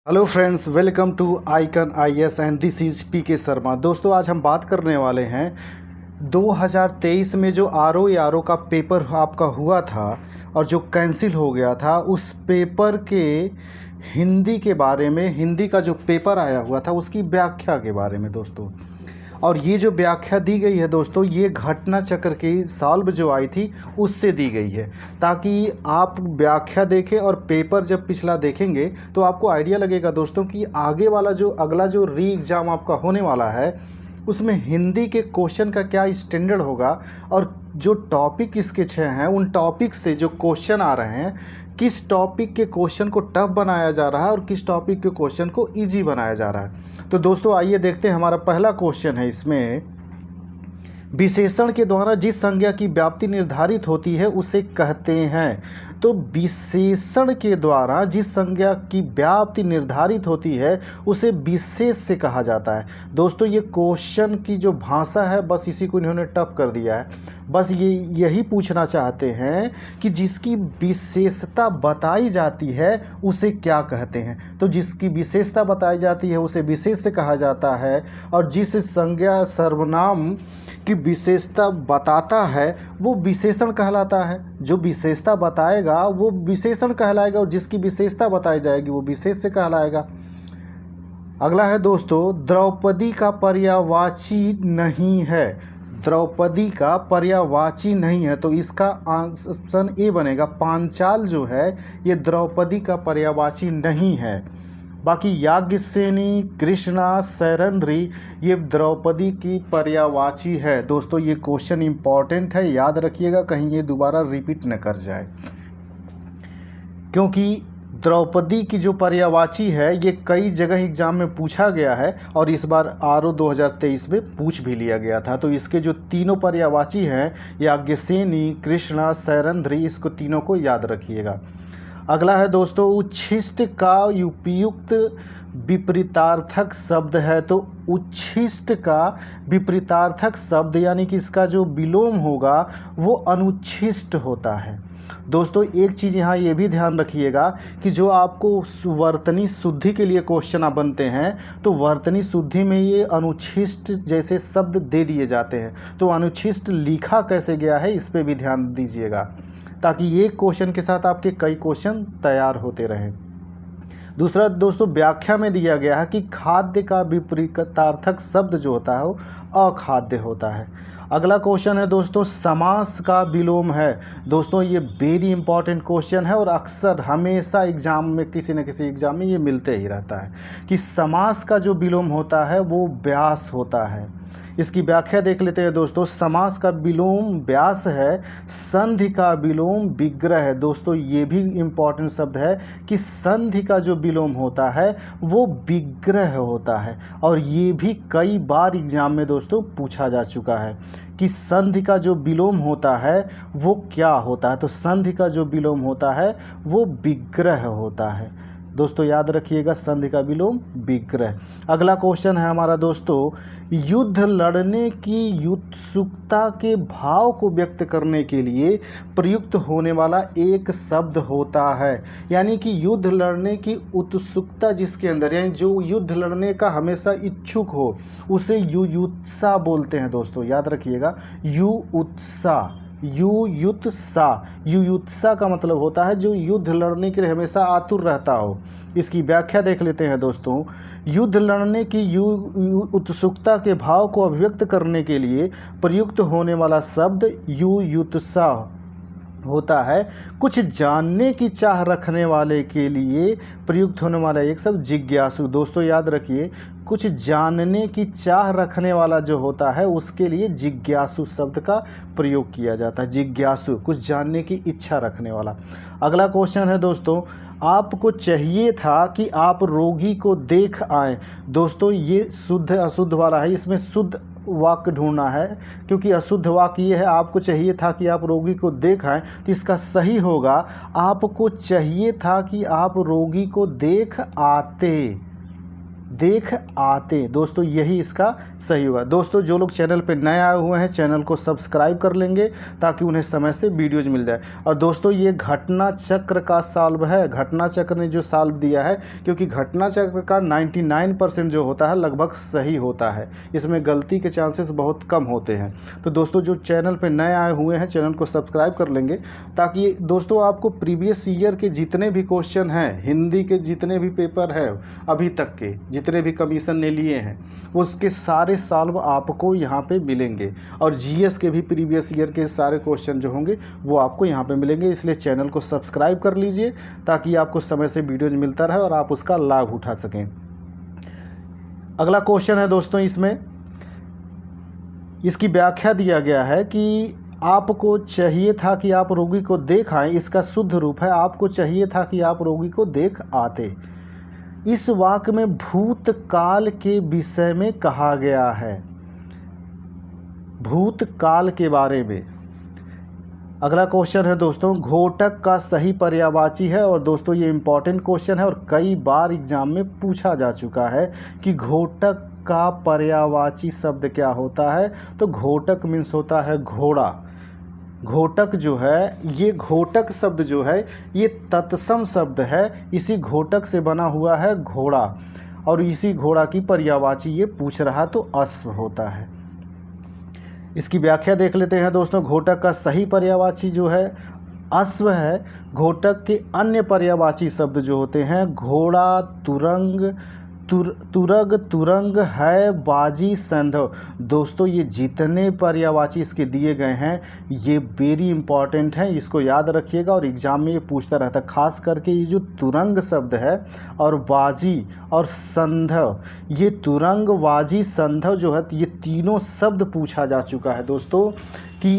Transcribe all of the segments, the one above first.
Hello friends, welcome to Icon IAS and this is PK Sharma. दोस्तों, आज हम बात करने वाले हैं 2023 में जो आर ओ का पेपर आपका हुआ था और जो कैंसिल हो गया था, उस पेपर के हिंदी के बारे में, हिंदी का जो पेपर आया हुआ था उसकी व्याख्या के बारे में दोस्तों। और ये जो व्याख्या दी गई है दोस्तों, ये घटना चक्र की सॉल्व जो आई थी उससे दी गई है, ताकि आप व्याख्या देखें और पेपर जब पिछला देखेंगे तो आपको आइडिया लगेगा दोस्तों कि आगे वाला जो अगला जो री एग्ज़ाम आपका होने वाला है उसमें हिंदी के क्वेश्चन का क्या स्टैंडर्ड होगा, और जो टॉपिक इसके 6 हैं उन टॉपिक से जो क्वेश्चन आ रहे हैं, किस टॉपिक के क्वेश्चन को टफ बनाया जा रहा है और किस टॉपिक के क्वेश्चन को इजी बनाया जा रहा है। तो दोस्तों आइए देखते हैं। हमारा पहला क्वेश्चन है इसमें, विशेषण के द्वारा जिस संज्ञा की व्याप्ति निर्धारित होती है उसे कहते हैं। तो विशेषण के द्वारा जिस संज्ञा की व्याप्ति निर्धारित होती है उसे विशेष से कहा जाता है। दोस्तों, ये क्वेश्चन की जो भाषा है बस इसी को इन्होंने टफ कर दिया है। बस यही पूछना चाहते हैं कि जिसकी विशेषता बताई जाती है उसे क्या कहते हैं। तो जिसकी विशेषता बताई जाती है उसे विशेष से कहा जाता है, और जिस संज्ञा सर्वनाम की विशेषता बताता है वो विशेषण कहलाता है। जो विशेषता बताएगा वो विशेषण कहलाएगा, और जिसकी विशेषता बताई जाएगी वो विशेष से कहलाएगा। अगला है दोस्तों, द्रौपदी का पर्यायवाची नहीं है। द्रौपदी का पर्यायवाची नहीं है, तो इसका ऑप्शन ए बनेगा। पांचाल जो है ये द्रौपदी का पर्यायवाची नहीं है। बाकी याज्ञसेनी, कृष्णा, सैरंध्री ये द्रौपदी की पर्यायवाची है। दोस्तों, ये क्वेश्चन इंपॉर्टेंट है, याद रखिएगा, कहीं ये दोबारा रिपीट न कर जाए, क्योंकि द्रौपदी की जो पर्यायवाची है ये कई जगह एग्जाम में पूछा गया है और इस बार आर.ओ. 2023 में पूछ भी लिया गया था। तो इसके जो तीनों पर्यायवाची हैं, याज्ञसेनी, कृष्णा, सैरंध्री, इसको तीनों को याद रखिएगा। अगला है दोस्तों, उच्छिष्ट का उपयुक्त विपरीतार्थक शब्द है। तो उच्छिष्ट का विपरीतार्थक शब्द यानी कि इसका जो विलोम होगा वो अनुच्छिष्ट होता है। दोस्तों, एक चीज़ यहाँ ये भी ध्यान रखिएगा कि जो आपको वर्तनी शुद्धि के लिए क्वेश्चन बनते हैं तो वर्तनी शुद्धि में ये अनुच्छिष्ट जैसे शब्द दे दिए जाते हैं। तो अनुच्छिष्ट लिखा कैसे गया है इस पर भी ध्यान दीजिएगा, ताकि ये क्वेश्चन के साथ आपके कई क्वेश्चन तैयार होते रहें। दूसरा दोस्तों, व्याख्या में दिया गया है कि खाद्य का विपरीतार्थक शब्द जो होता है वो अखाद्य होता है। अगला क्वेश्चन है दोस्तों, समास का विलोम है। दोस्तों, ये वेरी इंपॉर्टेंट क्वेश्चन है और अक्सर हमेशा एग्जाम में किसी न किसी एग्जाम में ये मिलते ही रहता है कि समास का जो विलोम होता है वो व्यास होता है। इसकी व्याख्या देख लेते हैं दोस्तों। समास का विलोम व्यास है, संधि का विलोम विग्रह है। दोस्तों, ये भी इम्पॉर्टेंट शब्द है कि संधि का जो विलोम होता है वो विग्रह होता है, और ये भी कई बार एग्जाम में दोस्तों पूछा जा चुका है कि संधि का जो विलोम होता है वो क्या होता है। तो संधि का जो विलोम होता है वो विग्रह होता है। दोस्तों, याद रखिएगा, संधि का विलोम विग्रह। अगला क्वेश्चन है हमारा दोस्तों, युद्ध लड़ने की उत्सुकता के भाव को व्यक्त करने के लिए प्रयुक्त होने वाला एक शब्द होता है। यानी कि युद्ध लड़ने की उत्सुकता जिसके अंदर, यानी जो युद्ध लड़ने का हमेशा इच्छुक हो उसे युयुत्सा बोलते हैं। दोस्तों, याद रखिएगा, युयुत्सा। युयुत्सा का मतलब होता है जो युद्ध लड़ने के लिए हमेशा आतुर रहता हो। इसकी व्याख्या देख लेते हैं दोस्तों। युद्ध लड़ने की उत्सुकता के भाव को अभिव्यक्त करने के लिए प्रयुक्त होने वाला शब्द युयुत्सा होता है। कुछ जानने की चाह रखने वाले के लिए प्रयुक्त होने वाला एक शब्द जिज्ञासु। दोस्तों, याद रखिए, कुछ जानने की चाह रखने वाला जो होता है उसके लिए जिज्ञासु शब्द का प्रयोग किया जाता है। जिज्ञासु, कुछ जानने की इच्छा रखने वाला। अगला क्वेश्चन है दोस्तों, आपको चाहिए था कि आप रोगी को देख आएँ। दोस्तों, ये शुद्ध अशुद्ध वाला है, इसमें शुद्ध वाक्य ढूंढना है, क्योंकि अशुद्ध वाक्य ये है आपको चाहिए था कि आप रोगी को देख आएँ। तो इसका सही होगा, आपको चाहिए था कि आप रोगी को देख आते। देख आते। दोस्तों यही इसका सही होगा। दोस्तों जो लोग चैनल पे नए आए हुए हैं चैनल को सब्सक्राइब कर लेंगे ताकि उन्हें समय से वीडियोज मिल जाए। और दोस्तों ये घटना चक्र का सॉल्व है, घटना चक्र ने जो सॉल्व दिया है, क्योंकि घटना चक्र का 99% जो होता है लगभग सही होता है, इसमें गलती के चांसेस बहुत कम होते हैं। तो दोस्तों जो चैनल पर नए आए हुए हैं चैनल को सब्सक्राइब कर लेंगे ताकि दोस्तों आपको प्रीवियस ईयर के जितने भी क्वेश्चन हैं, हिंदी के जितने भी पेपर है अभी तक के जितने भी कमीशन ने लिए हैं उसके सारे सॉल्व आपको यहाँ पे मिलेंगे। और जीएस के भी प्रीवियस ईयर के सारे क्वेश्चन जो होंगे वो आपको यहाँ पे मिलेंगे। इसलिए चैनल को सब्सक्राइब कर लीजिए ताकि आपको समय से वीडियोज मिलता रहे और आप उसका लाभ उठा सकें। अगला क्वेश्चन है दोस्तों, इसमें इसकी व्याख्या दिया गया है कि आपको चाहिए था कि आप रोगी को देख आएँ। इसका शुद्ध रूप है आपको चाहिए था कि आप रोगी को देख आते। इस वाक्य में भूतकाल के विषय में कहा गया है, भूतकाल के बारे में। अगला क्वेश्चन है दोस्तों, घोटक का सही पर्यायवाची है। और दोस्तों ये इम्पॉर्टेंट क्वेश्चन है और कई बार एग्जाम में पूछा जा चुका है कि घोटक का पर्यायवाची शब्द क्या होता है। तो घोटक मीन्स होता है घोड़ा। घोटक जो है, ये घोटक शब्द जो है ये तत्सम शब्द है, इसी घोटक से बना हुआ है घोड़ा, और इसी घोड़ा की पर्यायवाची ये पूछ रहा तो अश्व होता है। इसकी व्याख्या देख लेते हैं दोस्तों। घोटक का सही पर्यायवाची जो है अश्व है। घोटक के अन्य पर्यायवाची शब्द जो होते हैं घोड़ा, तुरंग, तुरग, तुरंग है, बाजी, संधव। दोस्तों ये जितने पर्यायवाची इसके दिए गए हैं ये वेरी इंपॉर्टेंट है, इसको याद रखिएगा और एग्जाम में ये पूछता रहता है। खास करके ये जो तुरंग शब्द है और बाजी और संधव, ये तुरंग, बाजी, संधव जो है ये तीनों शब्द पूछा जा चुका है दोस्तों कि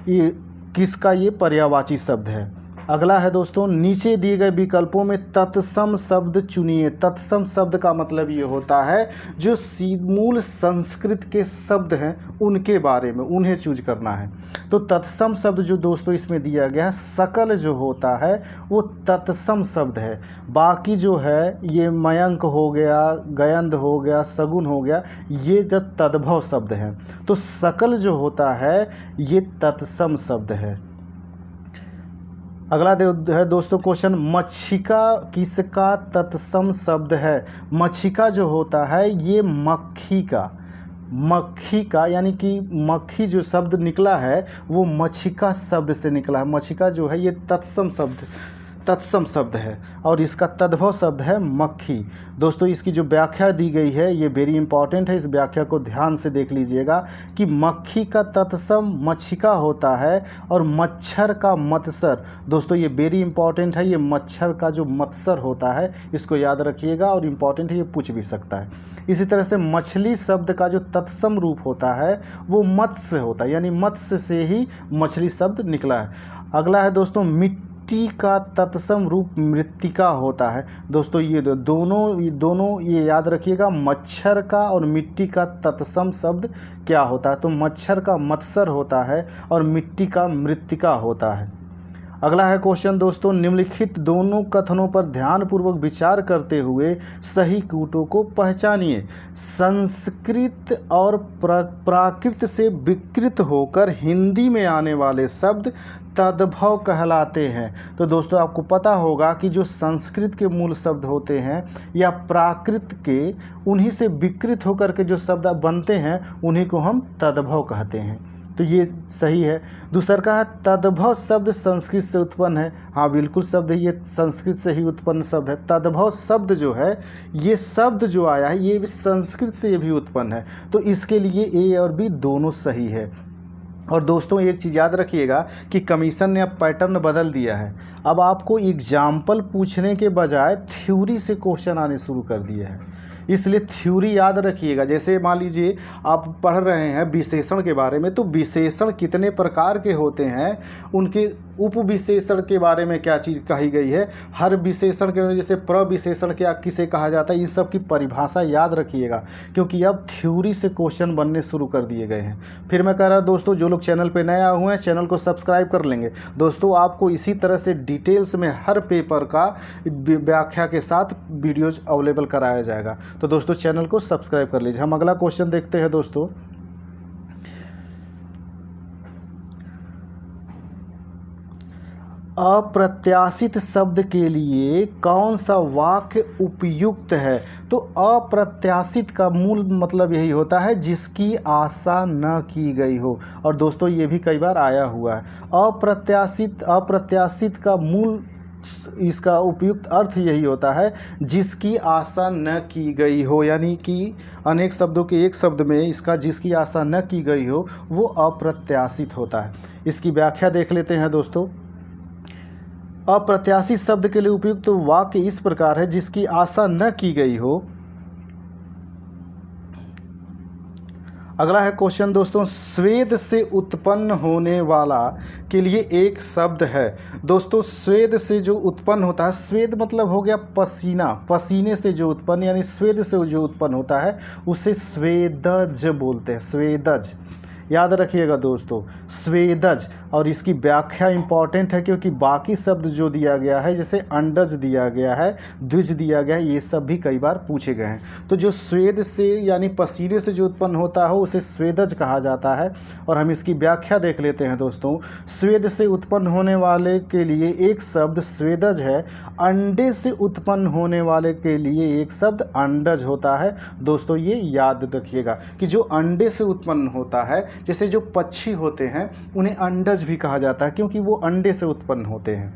ये किसका ये पर्यायवाची शब्द है। अगला है दोस्तों, नीचे दिए गए विकल्पों में तत्सम शब्द चुनिए। तत्सम शब्द का मतलब ये होता है जो मूल संस्कृत के शब्द हैं उनके बारे में उन्हें चूज करना है। तो तत्सम शब्द जो दोस्तों इसमें दिया गया है, सकल जो होता है वो तत्सम शब्द है। बाकी जो है ये मयंक हो गया, गयंद हो गया, सगुन हो गया, ये जब तद्भव शब्द हैं। तो सकल जो होता है ये तत्सम शब्द है। अगला है दोस्तों क्वेश्चन, मक्षिका किसका तत्सम शब्द है। मक्षिका जो होता है ये मक्खी का, मक्खी का यानी कि मक्खी जो शब्द निकला है वो मक्षिका शब्द से निकला है। मक्षिका जो है ये तत्सम शब्द है और इसका तद्भव शब्द है मक्खी। दोस्तों इसकी जो व्याख्या दी गई है ये वेरी इंपॉर्टेंट है, इस व्याख्या को ध्यान से देख लीजिएगा कि मक्खी का तत्सम मक्षिका होता है और मच्छर का मत्सर। दोस्तों ये वेरी इंपॉर्टेंट है, ये मच्छर का जो मत्सर होता है इसको याद रखिएगा और इम्पॉर्टेंट है, ये पूछ भी सकता है। इसी तरह से मछली शब्द का जो तत्सम रूप होता है वो मत्स्य होता है, यानी मत्स्य से ही मछली शब्द निकला है। अगला है दोस्तों, मिट्टी का तत्सम रूप मृत्तिका होता है। दोस्तों ये दोनों ये याद रखिएगा, मच्छर का और मिट्टी का तत्सम शब्द क्या होता है। तो मच्छर का मत्सर होता है और मिट्टी का मृत्तिका होता है। अगला है क्वेश्चन दोस्तों, निम्नलिखित दोनों कथनों पर ध्यानपूर्वक विचार करते हुए सही कूटों को पहचानिए। संस्कृत और प्राकृत से विकृत होकर हिंदी में आने वाले शब्द तद्भव कहलाते हैं। तो दोस्तों आपको पता होगा कि जो संस्कृत के मूल शब्द होते हैं या प्राकृत के, उन्हीं से विकृत होकर के जो शब्द बनते हैं उन्हीं को हम तद्भव कहते हैं। तो ये सही है। दूसरा का है तद्भव शब्द संस्कृत से उत्पन्न है। हाँ बिल्कुल शब्द ये संस्कृत से ही उत्पन्न शब्द है। तद्भव शब्द जो है ये शब्द जो आया है ये भी संस्कृत से ये भी उत्पन्न है। तो इसके लिए ए और बी दोनों सही है। और दोस्तों एक चीज़ याद रखिएगा कि कमीशन ने अब पैटर्न बदल दिया है। अब आपको एग्जाम्पल पूछने के बजाय थ्योरी से क्वेश्चन आने शुरू कर दिए हैं। इसलिए थ्योरी याद रखिएगा। जैसे मान लीजिए आप पढ़ रहे हैं विशेषण के बारे में, तो विशेषण कितने प्रकार के होते हैं, उनके उपविशेषण के बारे में क्या चीज़ कही गई है, हर विशेषण के जैसे प्रविशेषण क्या किसे कहा जाता है, इस सब की परिभाषा याद रखिएगा, क्योंकि अब थ्योरी से क्वेश्चन बनने शुरू कर दिए गए हैं। फिर मैं कह रहा दोस्तों, जो लोग चैनल पे नए आए हुए हैं चैनल को सब्सक्राइब कर लेंगे। दोस्तों आपको इसी तरह से डिटेल्स में हर पेपर का व्याख्या के साथ वीडियोज अवेलेबल कराया जाएगा। तो दोस्तों चैनल को सब्सक्राइब कर लीजिए। हम अगला क्वेश्चन देखते हैं दोस्तों। अप्रत्याशित शब्द के लिए कौन सा वाक्य उपयुक्त है? तो अप्रत्याशित का मूल मतलब यही होता है जिसकी आशा न की गई हो। और दोस्तों ये भी कई बार आया हुआ है। अप्रत्याशित का मूल इसका उपयुक्त अर्थ यही होता है जिसकी आशा न की गई हो, यानी कि अनेक शब्दों के एक शब्द में इसका जिसकी आशा न की गई हो वो अप्रत्याशित होता है। इसकी व्याख्या देख लेते हैं दोस्तों। अप्रत्याशित शब्द के लिए उपयुक्त वाक्य इस प्रकार है, जिसकी आशा न की गई हो। अगला है क्वेश्चन दोस्तों, स्वेद से उत्पन्न होने वाला के लिए एक शब्द है। दोस्तों स्वेद से जो उत्पन्न होता है, स्वेद मतलब हो गया पसीना, पसीने से जो उत्पन्न यानी स्वेद से जो उत्पन्न होता है उसे स्वेदज बोलते हैं, स्वेदज। याद रखिएगा दोस्तों, स्वेदज। और इसकी व्याख्या इंपॉर्टेंट है क्योंकि बाकी शब्द जो दिया गया है, जैसे अंडज दिया गया है, द्विज दिया गया है, ये सब भी कई बार पूछे गए हैं। तो जो स्वेद से यानी पसीने से जो उत्पन्न होता हो उसे स्वेदज कहा जाता है। और हम इसकी व्याख्या देख लेते हैं दोस्तों। स्वेद से उत्पन्न होने वाले के लिए एक शब्द स्वेदज है। अंडे से उत्पन्न होने वाले के लिए एक शब्द अंडज होता है। दोस्तों ये याद रखिएगा कि जो अंडे से उत्पन्न होता है, जैसे जो पक्षी होते हैं उन्हें अंडज भी कहा जाता है क्योंकि वो अंडे से उत्पन्न होते हैं।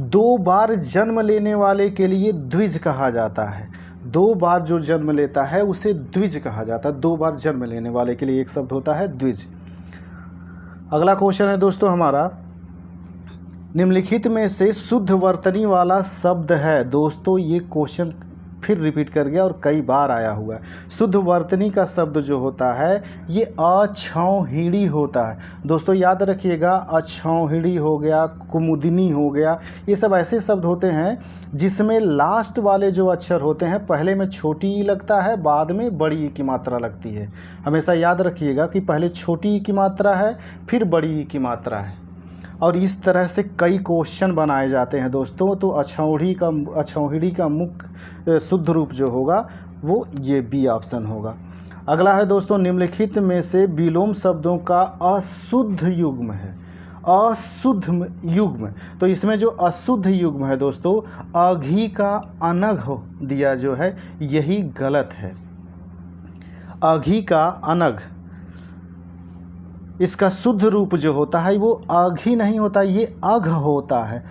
2 बार जन्म लेने वाले के लिए द्विज कहा जाता है। 2 बार जो जन्म लेता है उसे द्विज कहा जाता है। 2 बार जन्म लेने वाले के लिए एक शब्द होता है द्विज। अगला क्वेश्चन है दोस्तों हमारा, निम्नलिखित में से शुद्ध वर्तनी वाला शब्द है। दोस्तों ये क्वेश्चन फिर रिपीट कर गया और कई बार आया हुआ है। शुद्ध वर्तनी का शब्द जो होता है ये अछौहिड़ी होता है। दोस्तों याद रखिएगा, अछौहिड़ी हो गया, कुमुदिनी हो गया, ये सब ऐसे शब्द होते हैं जिसमें लास्ट वाले जो अक्षर होते हैं पहले में छोटी ई लगता है, बाद में बड़ी ई की मात्रा लगती है। हमेशा याद रखिएगा कि पहले छोटी ई की मात्रा है फिर बड़ी ई की मात्रा है। और इस तरह से कई क्वेश्चन बनाए जाते हैं दोस्तों। तो अछौहिड़ी का मुख्य शुद्ध रूप जो होगा वो ये बी ऑप्शन होगा। अगला है दोस्तों, निम्नलिखित में से विलोम शब्दों का अशुद्ध युग्म है। अशुद्ध युग्म, तो इसमें जो अशुद्ध युग्म है दोस्तों, अघी का अनघ दिया जो है यही गलत है। अघी का अनघ, इसका शुद्ध रूप जो होता है वो अघी नहीं होता, ये अघ होता है।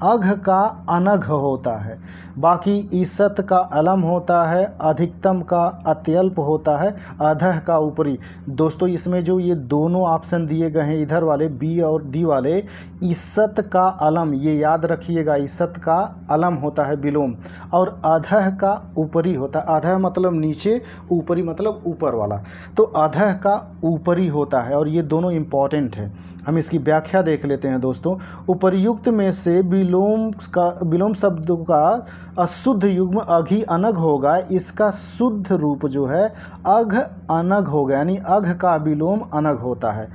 अघ का अनघ होता है। बाकी ईसत का अलम होता है, अधिकतम का अत्यल्प होता है, अधः का ऊपरी। दोस्तों इसमें जो ये दोनों ऑप्शन दिए गए हैं इधर वाले बी और डी वाले, ईसत का अलम, ये याद रखिएगा, ईसत का अलम होता है विलोम, और अधः का ऊपरी होता है। अधः मतलब नीचे, ऊपरी मतलब ऊपर वाला, तो अधः का ऊपरी होता है। और ये दोनों इम्पॉर्टेंट है। हम इसकी व्याख्या देख लेते हैं दोस्तों। उपर्युक्त में से विलोम शब्दों का अशुद्ध युग्म अघी अनघ होगा। इसका शुद्ध रूप जो है अघ अनघ होगा, यानी अघ का विलोम अनघ होता है।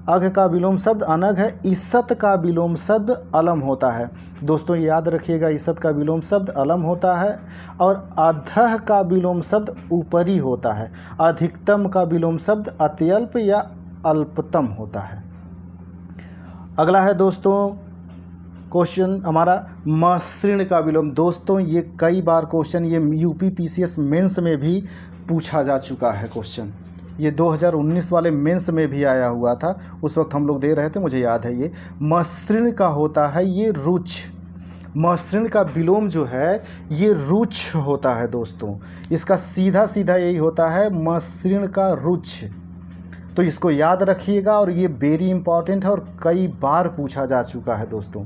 अघ का विलोम शब्द अनघ है। ईसत का विलोम शब्द अलम होता है। दोस्तों याद रखिएगा, ईसत का विलोम शब्द अलम होता है। और अधः का विलोम शब्द ऊपरी होता है। अधिकतम का विलोम शब्द अत्यल्प या अल्पतम होता है। अगला है दोस्तों क्वेश्चन हमारा, मसृण का विलोम। दोस्तों ये कई बार क्वेश्चन ये यूपी पीसीएस मेंस में भी पूछा जा चुका है क्वेश्चन। ये 2019 वाले मेंस में भी आया हुआ था, उस वक्त हम लोग दे रहे थे, मुझे याद है। ये मसृण का होता है ये रुच्छ। मसृण का विलोम जो है ये रुच्छ होता है दोस्तों। इसका सीधा सीधा यही होता है, मसृण का रुच्छ। तो इसको याद रखिएगा और ये वेरी इंपॉर्टेंट है और कई बार पूछा जा चुका है दोस्तों।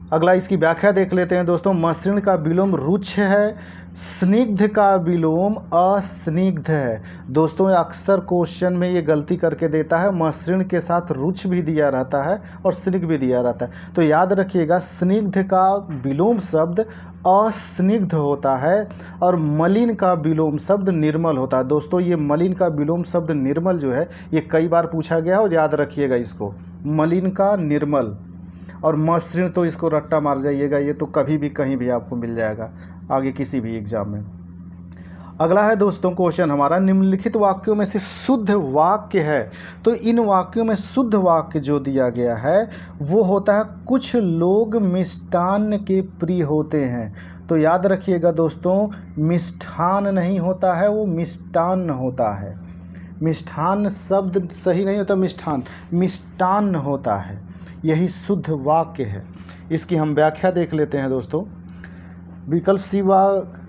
अगला इसकी व्याख्या देख लेते हैं दोस्तों। मसृण का विलोम रुक्ष है, स्निग्ध का विलोम अस्निग्ध है। दोस्तों अक्सर क्वेश्चन में ये गलती करके देता है, मसृण के साथ रुक्ष भी दिया रहता है और स्निग्ध भी दिया रहता है। तो याद रखिएगा स्निग्ध का विलोम शब्द अस्निग्ध होता है और मलिन का विलोम शब्द निर्मल होता है। दोस्तों ये मलिन का विलोम शब्द निर्मल जो है ये कई बार पूछा गया और याद रखिएगा इसको, मलिन का निर्मल। और मसृण तो इसको रट्टा मार जाइएगा, ये तो कभी भी कहीं भी आपको मिल जाएगा आगे किसी भी एग्जाम में। अगला है दोस्तों क्वेश्चन हमारा, निम्नलिखित वाक्यों में से शुद्ध वाक्य है। तो इन वाक्यों में शुद्ध वाक्य जो दिया गया है वो होता है कुछ लोग मिष्टान्न के प्रिय होते हैं। तो याद रखिएगा दोस्तों, मिष्ठान नहीं होता है, वो मिष्टान्न होता है। मिष्ठान शब्द सही नहीं होता, मिष्टान्न होता है, यही शुद्ध वाक्य है। इसकी हम व्याख्या देख लेते हैं दोस्तों। विकल्प सी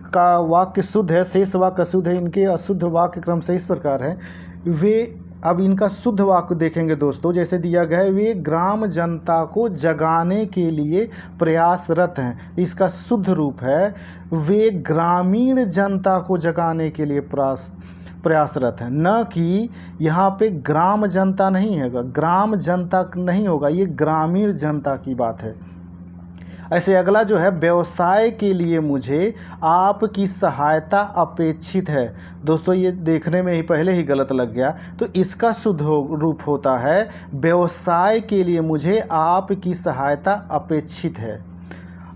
का वाक्य शुद्ध है, शेष वाक्य अशुद्ध है। इनके अशुद्ध वाक्य क्रम से इस प्रकार है। वे, अब इनका शुद्ध वाक्य देखेंगे दोस्तों, जैसे दिया गया है, वे ग्राम जनता को जगाने के लिए प्रयासरत हैं। इसका शुद्ध रूप है वे ग्रामीण जनता को जगाने के लिए प्रयासरत है, न कि यहाँ पे ग्राम जनता नहीं है, ग्राम जनता नहीं होगा, ये ग्रामीण जनता की बात है। ऐसे अगला जो है, व्यवसाय के लिए मुझे आपकी सहायता अपेक्षित है। दोस्तों ये देखने में ही पहले ही गलत लग गया, तो इसका शुद्ध रूप होता है व्यवसाय के लिए मुझे आपकी सहायता अपेक्षित है।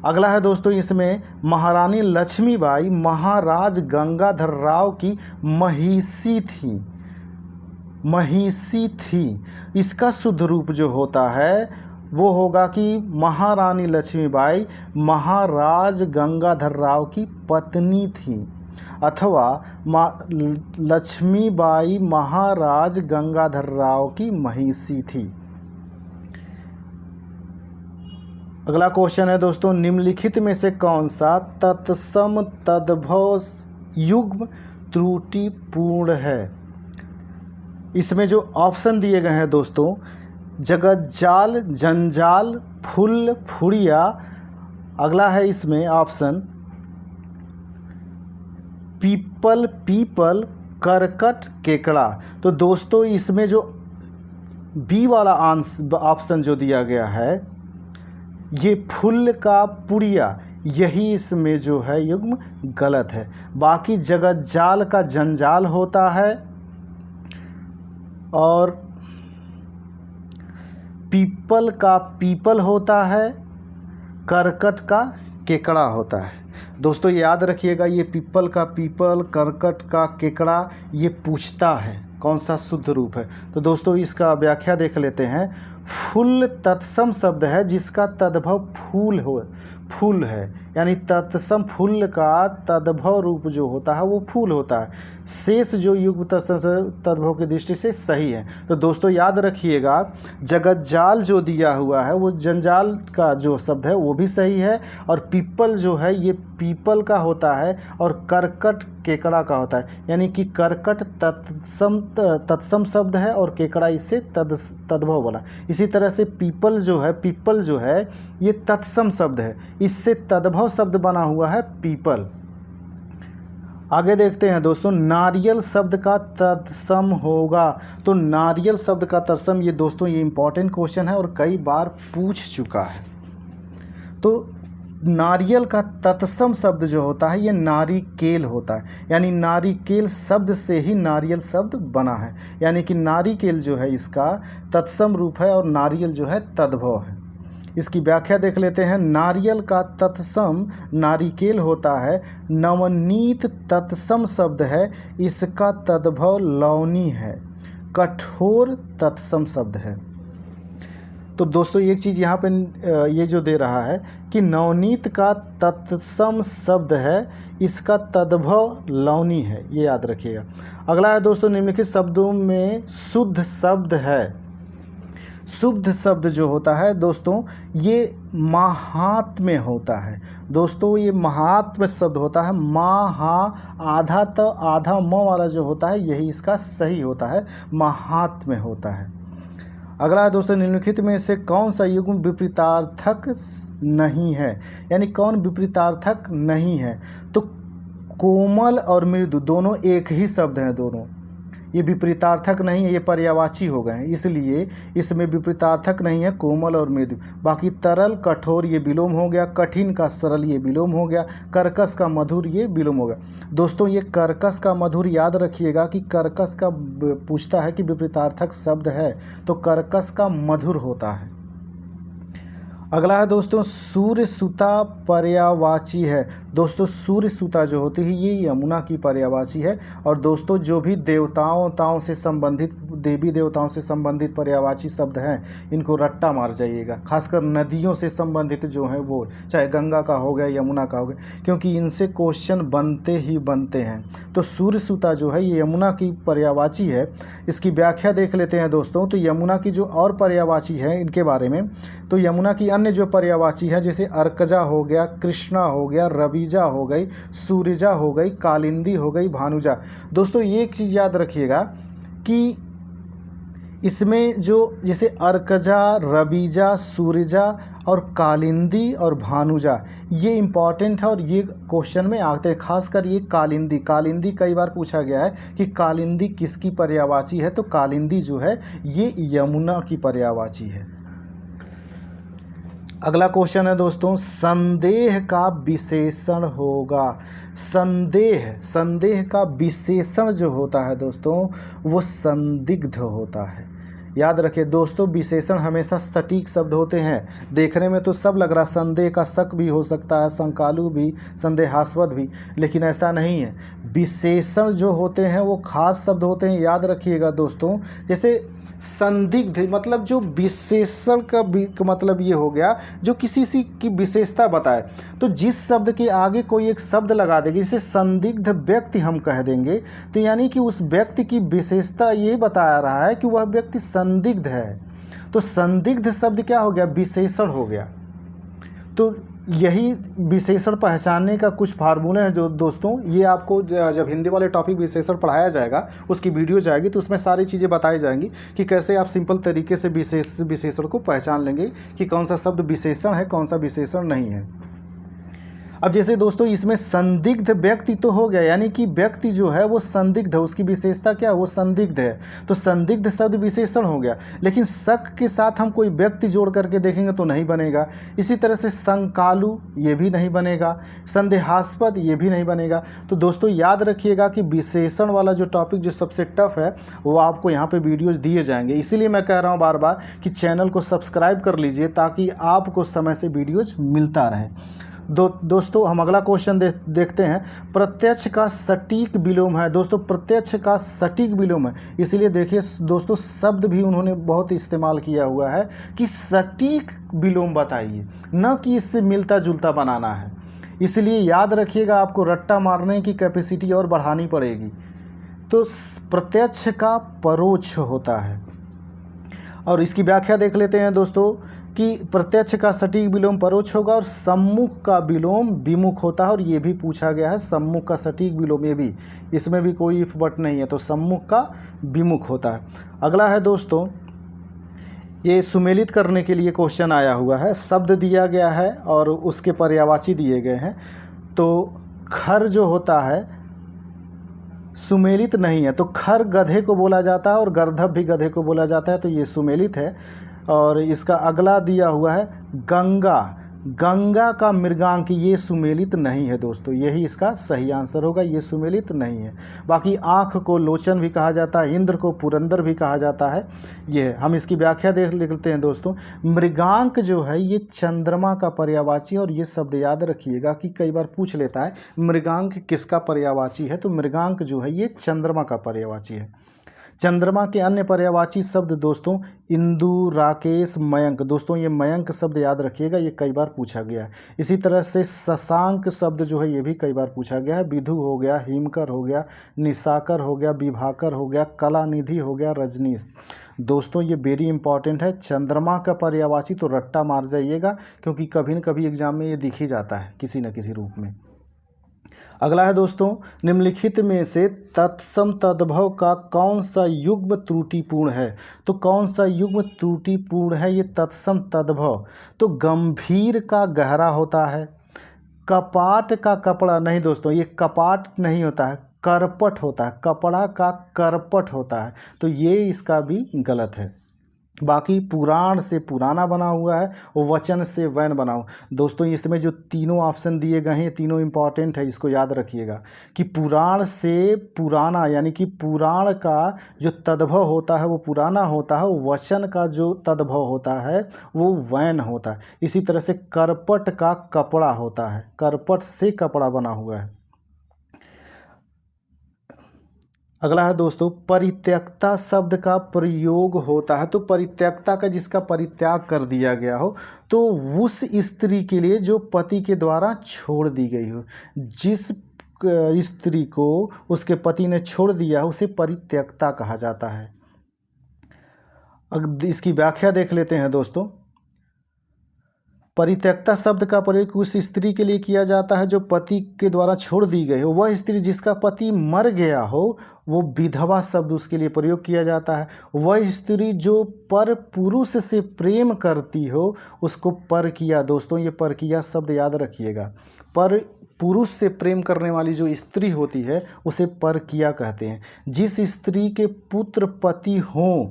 अगला है दोस्तों, इसमें महारानी लक्ष्मीबाई महाराज गंगाधर राव की महिषी थी। इसका शुद्ध रूप जो होता है वो होगा कि महारानी लक्ष्मीबाई महाराज गंगाधर राव की पत्नी थी, अथवा लक्ष्मीबाई महाराज गंगाधर राव की महिषी थी। अगला क्वेश्चन है दोस्तों, निम्नलिखित में से कौन सा तत्सम तद्भव युग्म त्रुटिपूर्ण है। इसमें जो ऑप्शन दिए गए हैं दोस्तों, जगज्जाल, जंजाल, फुल, फुड़िया। अगला है इसमें ऑप्शन पीपल, करकट, केकड़ा। तो दोस्तों इसमें जो बी वाला ऑप्शन जो दिया गया है, ये फुल का पुड़िया, यही इसमें जो है युग्म गलत है। बाकी जगज्जाल का जंजाल होता है और पीपल का पीपल होता है, करकट का केकड़ा होता है। दोस्तों याद रखिएगा, ये पीपल का पीपल, करकट का केकड़ा, ये पूछता है कौन सा शुद्ध रूप है। तो दोस्तों इसका व्याख्या देख लेते हैं। फूल तत्सम शब्द है जिसका तद्भव फूल है, यानी तत्सम फूल का तद्भव रूप जो होता है वो फूल होता है। शेष जो युग्म तद्भव की दृष्टि से सही है। तो दोस्तों याद रखिएगा, जगज्जाल जो दिया हुआ है वो जंजाल का जो शब्द है वो भी सही है, और पीपल जो है ये पीपल का होता है, और करकट केकड़ा का होता है। यानी कि करकट तत्सम शब्द है और केकड़ा इससे तद्भव वाला। इसी तरह से पीपल जो है ये तत्सम शब्द है, इससे तद्भव शब्द बना हुआ है पीपल। आगे देखते हैं दोस्तों, नारियल शब्द का तत्सम होगा। तो नारियल शब्द का तत्सम, ये दोस्तों ये इंपॉर्टेंट क्वेश्चन है और कई बार पूछ चुका है। तो नारियल का तत्सम शब्द जो होता है ये नारिकेल होता है, यानी नारिकेल शब्द से ही नारियल शब्द बना है। यानी कि नारिकेल जो है इसका तत्सम रूप है और नारियल जो है तद्भव है। इसकी व्याख्या देख लेते हैं। नारियल का तत्सम नारिकेल होता है। नवनीत तत्सम शब्द है, इसका तद्भव लवनी है। कठोर तत्सम शब्द है। तो दोस्तों एक चीज़ यहाँ पे ये जो दे रहा है कि नवनीत का तत्सम शब्द है, इसका तद्भव लवनी है, ये याद रखिएगा। अगला है दोस्तों, निम्नलिखित शब्दों में शुद्ध शब्द है। शुद्ध शब्द जो होता है दोस्तों ये महात्म्य होता है। दोस्तों ये महात्म्य शब्द होता है। आधा तो आधा म वाला जो होता है यही इसका सही होता है, महात्म्य होता है। अगला है दोस्तों, निम्नलिखित में से कौन सा युग्म विपरीतार्थक नहीं है, यानी कौन विपरीतार्थक नहीं है। तो कोमल और मृदु दोनों एक ही शब्द हैं, दोनों ये विपरीतार्थक नहीं है, ये पर्यायवाची हो गए हैं, इसलिए इसमें विपरीतार्थक नहीं है कोमल और मृदु। बाकी तरल कठोर ये विलोम हो गया, कठिन का सरल ये विलोम हो गया, कर्कश का मधुर ये विलोम हो गया। दोस्तों ये कर्कश का मधुर याद रखिएगा कि कर्कश का पूछता है कि विपरीतार्थक शब्द है तो कर्कश का मधुर होता है। अगला है दोस्तों, सूर्य सुता पर्यायवाची है। दोस्तों सूर्य सुता जो होती है ये यमुना की पर्यायवाची है। और दोस्तों जो भी देवताओं से संबंधित, देवी देवताओं से संबंधित पर्यायवाची शब्द हैं इनको रट्टा मार जाइएगा, खासकर नदियों से संबंधित जो हैं वो, चाहे गंगा का हो गया यमुना का हो गया, क्योंकि इनसे क्वेश्चन बनते ही बनते हैं। तो सूर्य सुता जो है ये यमुना की पर्यायवाची है। इसकी व्याख्या देख लेते हैं दोस्तों। तो यमुना की जो और पर्यायवाची है इनके बारे में, तो यमुना की अन्य जो पर्यायवाची है जैसे अर्कजा हो गया, कृष्णा हो गया, रविजा हो गई, सूरजा हो गई, कालिंदी हो गई, भानुजा। दोस्तों ये एक चीज़ याद रखिएगा कि इसमें जो जैसे अर्कजा, रविजा, सूरजा और कालिंदी और भानुजा ये इम्पॉर्टेंट है और ये क्वेश्चन में आते हैं। खासकर ये कालिंदी, कालिंदी कई बार पूछा गया है कि कालिंदी किसकी पर्यायवाची है। तो कालिंदी जो है ये यमुना की पर्यायवाची है। अगला क्वेश्चन है दोस्तों, संदेह का विशेषण होगा। संदेह का विशेषण जो होता है दोस्तों वो संदिग्ध होता है। याद रखिए दोस्तों, विशेषण हमेशा सटीक शब्द होते हैं। देखने में तो सब लग रहा, संदेह का शक भी हो सकता है, शंकालु भी, संदेहास्पद भी, लेकिन ऐसा नहीं है। विशेषण जो होते हैं वो खास शब्द होते हैं। याद रखिएगा दोस्तों, जैसे संदिग्ध मतलब जो विशेषण का मतलब ये हो गया जो किसी की विशेषता बताए। तो जिस शब्द के आगे कोई एक शब्द लगा देंगे, जैसे संदिग्ध व्यक्ति हम कह देंगे, तो यानी कि उस व्यक्ति की विशेषता ये बता रहा है कि वह व्यक्ति संदिग्ध है। तो संदिग्ध शब्द क्या हो गया, विशेषण हो गया। तो यही विशेषण पहचानने का कुछ फार्मूला है जो दोस्तों, ये आपको जब हिंदी वाले टॉपिक विशेषण पढ़ाया जाएगा उसकी वीडियो जाएगी तो उसमें सारी चीज़ें बताई जाएंगी कि कैसे आप सिंपल तरीके से विशेषण को पहचान लेंगे कि कौन सा शब्द विशेषण है, कौन सा विशेषण नहीं है। अब जैसे दोस्तों इसमें संदिग्ध व्यक्ति तो हो गया, यानी कि व्यक्ति जो है वो संदिग्ध है, उसकी विशेषता क्या है, वो संदिग्ध है। तो संदिग्ध शब्द विशेषण हो गया। लेकिन शक के साथ हम कोई व्यक्ति जोड़ करके देखेंगे तो नहीं बनेगा। इसी तरह से शंकालु ये भी नहीं बनेगा, संदेहास्पद ये भी नहीं बनेगा। तो दोस्तों याद रखिएगा कि विशेषण वाला जो टॉपिक जो सबसे टफ है वो आपको यहाँ पर वीडियोज़ दिए जाएंगे। इसीलिए मैं कह रहा हूँ बार बार कि चैनल को सब्सक्राइब कर लीजिए ताकि आपको समय से वीडियोज़ मिलता रहे। दोस्तों हम अगला क्वेश्चन देखते हैं। प्रत्यक्ष का सटीक विलोम है। दोस्तों प्रत्यक्ष का सटीक विलोम है, इसलिए देखिए दोस्तों शब्द भी उन्होंने बहुत इस्तेमाल किया हुआ है कि सटीक विलोम बताइए, न कि इससे मिलता जुलता बनाना है। इसलिए याद रखिएगा आपको रट्टा मारने की कैपेसिटी और बढ़ानी पड़ेगी। तो प्रत्यक्ष का परोक्ष होता है और इसकी व्याख्या देख लेते हैं दोस्तों कि प्रत्यक्ष का सटीक विलोम परोक्ष होगा और सम्मुख का विलोम विमुख होता है। और ये भी पूछा गया है सम्मुख का सटीक विलोम, ये भी, इसमें भी कोई इफ बट नहीं है, तो सम्मुख का विमुख होता है। अगला है दोस्तों, ये सुमेलित करने के लिए क्वेश्चन आया हुआ है। शब्द दिया गया है और उसके पर्यायवाची दिए गए हैं। तो खर जो होता है सुमेलित नहीं है, तो खर गधे को बोला जाता है और गर्दभ भी गधे को बोला जाता है, तो ये सुमेलित है। और इसका अगला दिया हुआ है गंगा, गंगा का मृगांक, ये सुमेलित नहीं है दोस्तों, यही इसका सही आंसर होगा, ये सुमेलित नहीं है। बाकी आँख को लोचन भी कहा जाता है, इंद्र को पुरंदर भी कहा जाता है। ये हम इसकी व्याख्या देख लेते हैं दोस्तों। मृगांक जो है ये चंद्रमा का पर्यायवाची है और ये शब्द याद रखिएगा कि कई बार पूछ लेता है मृगांक किसका पर्यायवाची है, तो मृगांक जो है ये चंद्रमा का पर्यायवाची है। चंद्रमा के अन्य पर्यायवाची शब्द दोस्तों इंदु, राकेश, मयंक। दोस्तों ये मयंक शब्द याद रखिएगा, ये कई बार पूछा गया है। इसी तरह से शशांक शब्द जो है ये भी कई बार पूछा गया है। विधु हो गया, हिमकर हो गया, निशाकर हो गया, विभाकर हो गया, कलानिधि हो गया, रजनीश। दोस्तों ये वेरी इंपॉर्टेंट है। चंद्रमा का पर्यायवाची तो रट्टा मार जाइएगा क्योंकि कभी न कभी एग्जाम में ये दिख ही जाता है किसी न किसी रूप में। अगला है दोस्तों, निम्नलिखित में से तत्सम तद्भव का कौन सा युग्म त्रुटिपूर्ण है। तो कौन सा युग्म त्रुटिपूर्ण है ये तत्सम तद्भव। तो गंभीर का गहरा होता है, कपाट का कपड़ा नहीं दोस्तों, ये कपाट नहीं होता है, करपट होता है, कपड़ा का करपट होता है। तो ये इसका भी गलत है। बाकी पुराण से पुराना बना हुआ है, वचन से वैन बना हुआ। दोस्तों इसमें जो तीनों ऑप्शन दिए गए हैं तीनों इंपॉर्टेंट है, इसको याद रखिएगा कि पुराण से पुराना यानी कि पुराण का जो तद्भव होता है वो पुराना होता है, वचन का जो तद्भव होता है वो वैन होता है। इसी तरह से करपट का कपड़ा होता है, करपट से कपड़ा बना हुआ है। अगला है दोस्तों, परित्यक्ता शब्द का प्रयोग होता है। तो परित्यक्ता का जिसका परित्याग कर दिया गया हो, तो उस स्त्री के लिए जो पति के द्वारा छोड़ दी गई हो। जिस स्त्री को उसके पति ने छोड़ दिया उसे परित्यक्ता कहा जाता है। अब इसकी व्याख्या देख लेते हैं दोस्तों। परित्यक्ता शब्द का प्रयोग उस स्त्री के लिए किया जाता है जो पति के द्वारा छोड़ दी गई हो। वह स्त्री जिसका पति मर गया हो वो विधवा शब्द उसके लिए प्रयोग किया जाता है। वह स्त्री जो पर पुरुष से प्रेम करती हो उसको परकिया, दोस्तों ये परकिया शब्द याद रखिएगा। पर पुरुष से प्रेम करने वाली जो स्त्री होती है उसे परकिया कहते हैं। जिस स्त्री के पुत्र पति हों,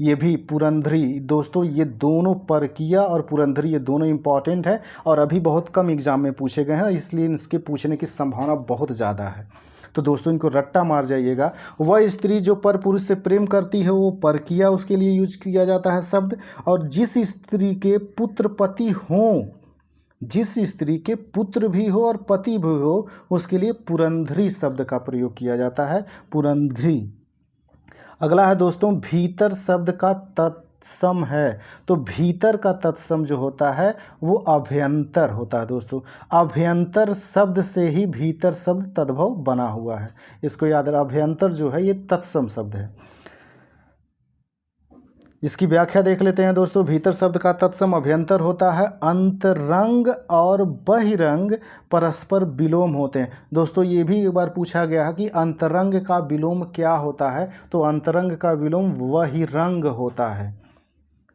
ये भी पुरंधरी। दोस्तों ये दोनों परकिया और पुरंधरी ये दोनों इंपॉर्टेंट है और अभी बहुत कम एग्जाम में पूछे गए हैं, इसलिए इसके पूछने की संभावना बहुत ज़्यादा है। तो दोस्तों इनको रट्टा मार जाइएगा। वह स्त्री जो पर पुरुष से प्रेम करती है वो परकिया उसके लिए यूज किया जाता है शब्द। और जिस स्त्री के पुत्र पति हों, जिस स्त्री के पुत्र भी हो और पति भी हो उसके लिए पुरंधरी शब्द का प्रयोग किया जाता है, पुरंधरी। अगला है दोस्तों, भीतर शब्द का तत्सम है। तो भीतर का तत्सम जो होता है वो अभ्यंतर होता है दोस्तों। अभ्यंतर शब्द से ही भीतर शब्द तद्भव बना हुआ है, इसको याद रखें। अभ्यंतर जो है ये तत्सम शब्द है। इसकी व्याख्या देख लेते हैं दोस्तों। भीतर शब्द का तत्सम अभ्यंतर होता है। अंतरंग और बहिरंग परस्पर विलोम होते हैं। दोस्तों ये भी एक बार पूछा गया है कि अंतरंग का विलोम क्या होता है। तो अंतरंग का विलोम बहिरंग होता है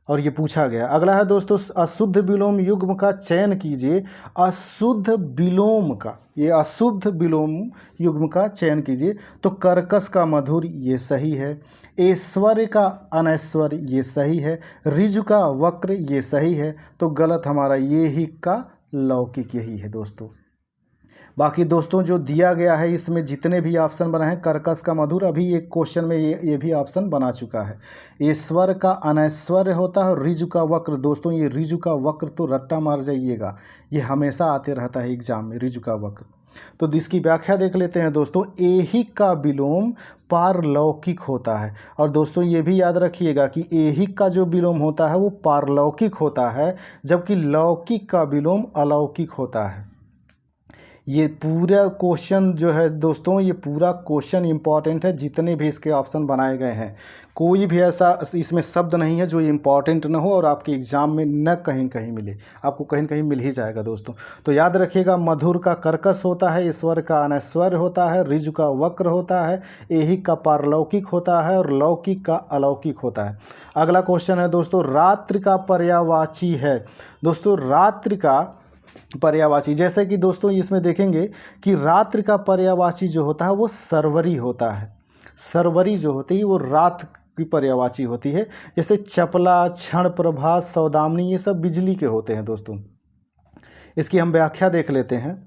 और ये पूछा गया। अगला है दोस्तों, अशुद्ध विलोम युग्म का चयन कीजिए। अशुद्ध विलोम का, ये अशुद्ध विलोम युग्म का चयन कीजिए। तो कर्कश का मधुर ये सही है, ऐश्वर्य का अनैश्वर्य ये सही है, ऋजु का वक्र ये सही है। तो गलत हमारा ये ही का लौकिक यही है दोस्तों। बाकी दोस्तों जो दिया गया है इसमें जितने भी ऑप्शन बने हैं, कर्कश का मधुर अभी एक क्वेश्चन में ये भी ऑप्शन बना चुका है। ईश्वर का अनैश्वर्य होता है और ऋजु का वक्र। दोस्तों ये ऋजु का वक्र तो रट्टा मार जाइएगा, ये हमेशा आते रहता है एग्जाम में, ऋजु का वक्र। तो इसकी व्याख्या देख लेते हैं दोस्तों। ऐहिक का विलोम पारलौकिक होता है। और दोस्तों ये भी याद रखिएगा कि ऐहिक का जो विलोम होता है वो पारलौकिक होता है, जबकि लौकिक का विलोम अलौकिक होता है। ये पूरा क्वेश्चन जो है दोस्तों, ये पूरा क्वेश्चन इंपॉर्टेंट है। जितने भी इसके ऑप्शन बनाए गए हैं कोई भी ऐसा इसमें शब्द नहीं है जो इम्पॉर्टेंट ना हो और आपके एग्ज़ाम में न कहीं कहीं मिले। आपको कहीं कहीं मिल ही जाएगा दोस्तों। तो याद रखिएगा, मधुर का कर्कश होता है, ईश्वर का अनैश्वर्य होता है, ऋजु का वक्र होता है, ऐहिक का पारलौकिक होता है और लौकिक का अलौकिक होता है। अगला क्वेश्चन है दोस्तों, रात्रि का पर्यायवाची है। दोस्तों रात्रि का पर्यायवाची, जैसे कि दोस्तों इसमें देखेंगे कि रात्रि का पर्यायवाची जो होता है वो सरवरी होता है। सरवरी जो होती है वो रात की पर्यायवाची होती है। जैसे चपला, क्षण प्रभा, सौदामिनी ये सब बिजली के होते हैं दोस्तों। इसकी हम व्याख्या देख लेते हैं।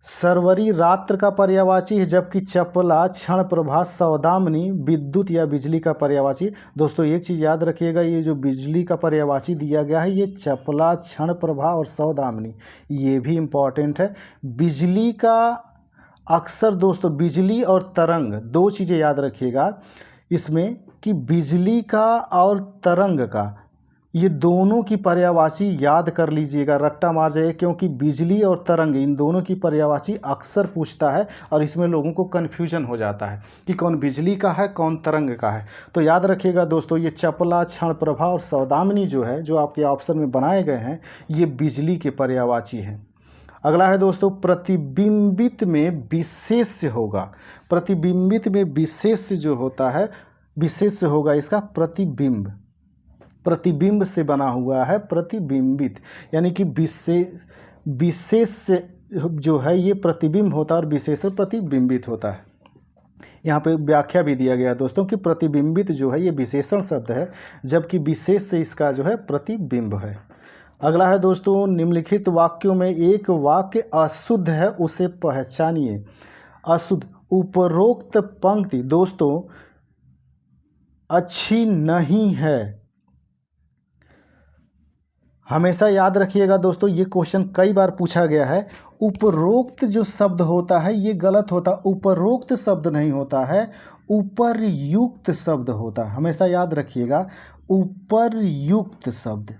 सरवरी रात्र का पर्यायवाची है, जबकि चपला, क्षण प्रभा, सौदामिनी विद्युत या बिजली का पर्यायवाची। दोस्तों एक चीज़ याद रखिएगा, ये जो बिजली का पर्यायवाची दिया गया है ये चपला, क्षण प्रभा और सौदामिनी ये भी इम्पॉर्टेंट है। बिजली का अक्सर दोस्तों, बिजली और तरंग दो चीज़ें याद रखिएगा इसमें कि बिजली का और तरंग का ये दोनों की पर्यायवाची याद कर लीजिएगा, रट्टा मार जाइए, क्योंकि बिजली और तरंग इन दोनों की पर्यायवाची अक्सर पूछता है और इसमें लोगों को कन्फ्यूजन हो जाता है कि कौन बिजली का है कौन तरंग का है। तो याद रखिएगा दोस्तों, ये चपला, क्षण प्रभा और सौदामिनी जो है, जो आपके ऑप्शन में बनाए गए हैं, ये बिजली के पर्यायवाची हैं। अगला है दोस्तों, प्रतिबिंबित में विशेष्य होगा। प्रतिबिंबित में विशेष्य जो होता है, विशेष्य होगा इसका प्रतिबिंब। प्रतिबिंब से बना हुआ है प्रतिबिंबित, यानी कि विशेष्य जो है ये प्रतिबिंब होता है और विशेष्य प्रतिबिंबित होता है। यहाँ पे व्याख्या भी दिया गया दोस्तों कि प्रतिबिंबित जो है ये विशेषण शब्द है, जबकि विशेष से इसका जो है प्रतिबिंब है। अगला है दोस्तों, निम्नलिखित वाक्यों में एक वाक्य अशुद्ध है, उसे पहचानिए। अशुद्ध, उपरोक्त पंक्ति दोस्तों अच्छी नहीं है। हमेशा याद रखिएगा दोस्तों, ये क्वेश्चन कई बार पूछा गया है। उपरोक्त जो शब्द होता है ये गलत होता, उपरोक्त शब्द नहीं होता है, उपरयुक्त शब्द होता है। हमेशा याद रखिएगा, उपरयुक्त शब्द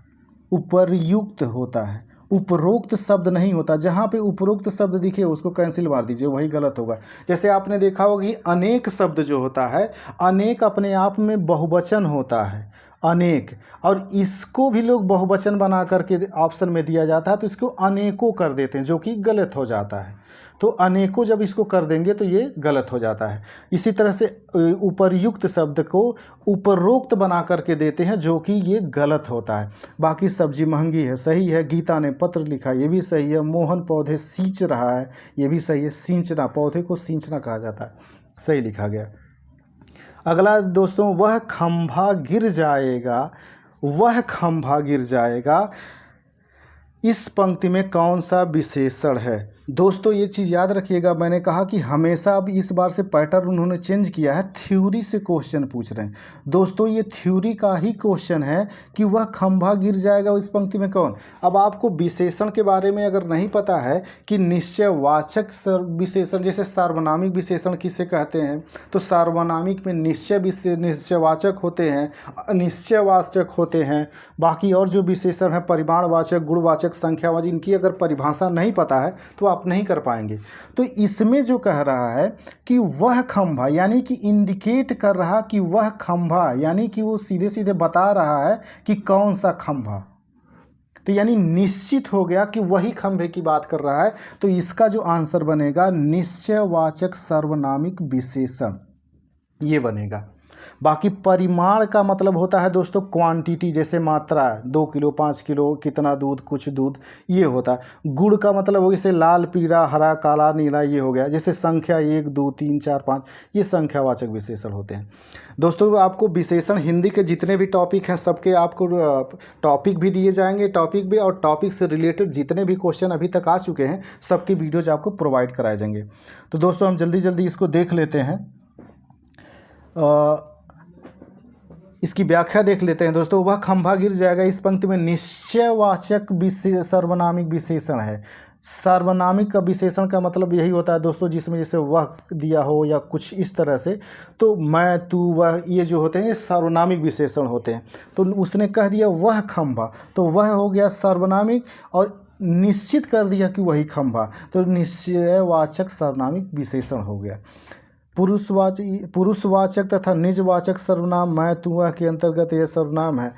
उपरयुक्त होता है, उपरोक्त शब्द नहीं होता। जहाँ पे उपरोक्त शब्द दिखे उसको कैंसिल मार दीजिए, वही गलत होगा। जैसे आपने देखा होगा कि अनेक शब्द जो होता है, अनेक अपने आप में बहुवचन होता है, अनेक, और इसको भी लोग बहुवचन बना करके ऑप्शन में दिया जाता है तो इसको अनेकों कर देते हैं, जो कि गलत हो जाता है। तो अनेकों जब इसको कर देंगे तो ये गलत हो जाता है। इसी तरह से उपरयुक्त शब्द को उपरोक्त बना करके देते हैं, जो कि ये गलत होता है। बाकी सब्जी महंगी है, सही है। गीता ने पत्र लिखा, ये भी सही है। मोहन पौधे सींच रहा है, ये भी सही है। सींचना, पौधे को सींचना कहा जाता है, सही लिखा गया। अगला दोस्तों, वह खंभा गिर जाएगा, वह खंभा गिर जाएगा, इस पंक्ति में कौन सा विशेषण है। दोस्तों एक चीज़ याद रखिएगा, मैंने कहा कि हमेशा अब इस बार से पैटर्न उन्होंने चेंज किया है, थ्योरी से क्वेश्चन पूछ रहे हैं। दोस्तों ये थ्योरी का ही क्वेश्चन है कि वह खंभा गिर जाएगा इस पंक्ति में कौन। अब आपको विशेषण के बारे में अगर नहीं पता है कि निश्चयवाचक विशेषण, जैसे सार्वनामिक विशेषण किसे कहते हैं, तो सार्वनामिक में निश्चयवाचक होते हैं, अनिश्चयवाचक होते हैं। बाकी और जो विशेषण है परिमाणवाचक, गुणवाचक, संख्यावाचक, इनकी अगर परिभाषा नहीं पता है तो आप नहीं कर पाएंगे। तो इसमें जो कह रहा है कि वह खंभा, यानी कि इंडिकेट कर रहा कि वह खंभा, यानी कि वो सीधे सीधे बता रहा है कि कौन सा खंभा। तो यानी निश्चित हो गया कि वही खंभे की बात कर रहा है। तो इसका जो आंसर बनेगा निश्चयवाचक सार्वनामिक विशेषण, ये बनेगा। बाकी परिमाण का मतलब होता है दोस्तों क्वांटिटी, जैसे मात्रा, 2 किलो, 5 किलो, कितना दूध, कुछ दूध, ये होता है। गुण का मतलब हो जैसे लाल, पीला, हरा, काला, नीला, ये हो गया। जैसे संख्या 1, 2, 3, 4, 5, ये संख्यावाचक विशेषण होते हैं। दोस्तों आपको विशेषण हिंदी के जितने भी टॉपिक हैं सबके आपको टॉपिक भी दिए जाएंगे, टॉपिक भी, और टॉपिक से रिलेटेड जितने भी क्वेश्चन अभी तक आ चुके हैं सबके वीडियोज आपको प्रोवाइड कराए जाएंगे। तो दोस्तों हम जल्दी जल्दी इसको देख लेते हैं, इसकी व्याख्या देख लेते हैं। दोस्तों वह खंभा गिर जाएगा, इस पंक्ति में निश्चयवाचक सार्वनामिक विशेषण है। सार्वनामिक का विशेषण का मतलब यही होता है दोस्तों जिसमें जैसे वह दिया हो या कुछ इस तरह से, तो मैं, तू, वह, ये जो होते हैं ये सार्वनामिक विशेषण होते हैं। तो उसने कह दिया वह खंभा, तो वह हो गया सार्वनामिक, और निश्चित कर दिया कि वही खंभा, तो निश्चयवाचक सार्वनामिक विशेषण हो गया। पुरुषवाचक तथा निजवाचक सर्वनाम मैं, तू, वह के अंतर्गत यह सर्वनाम है।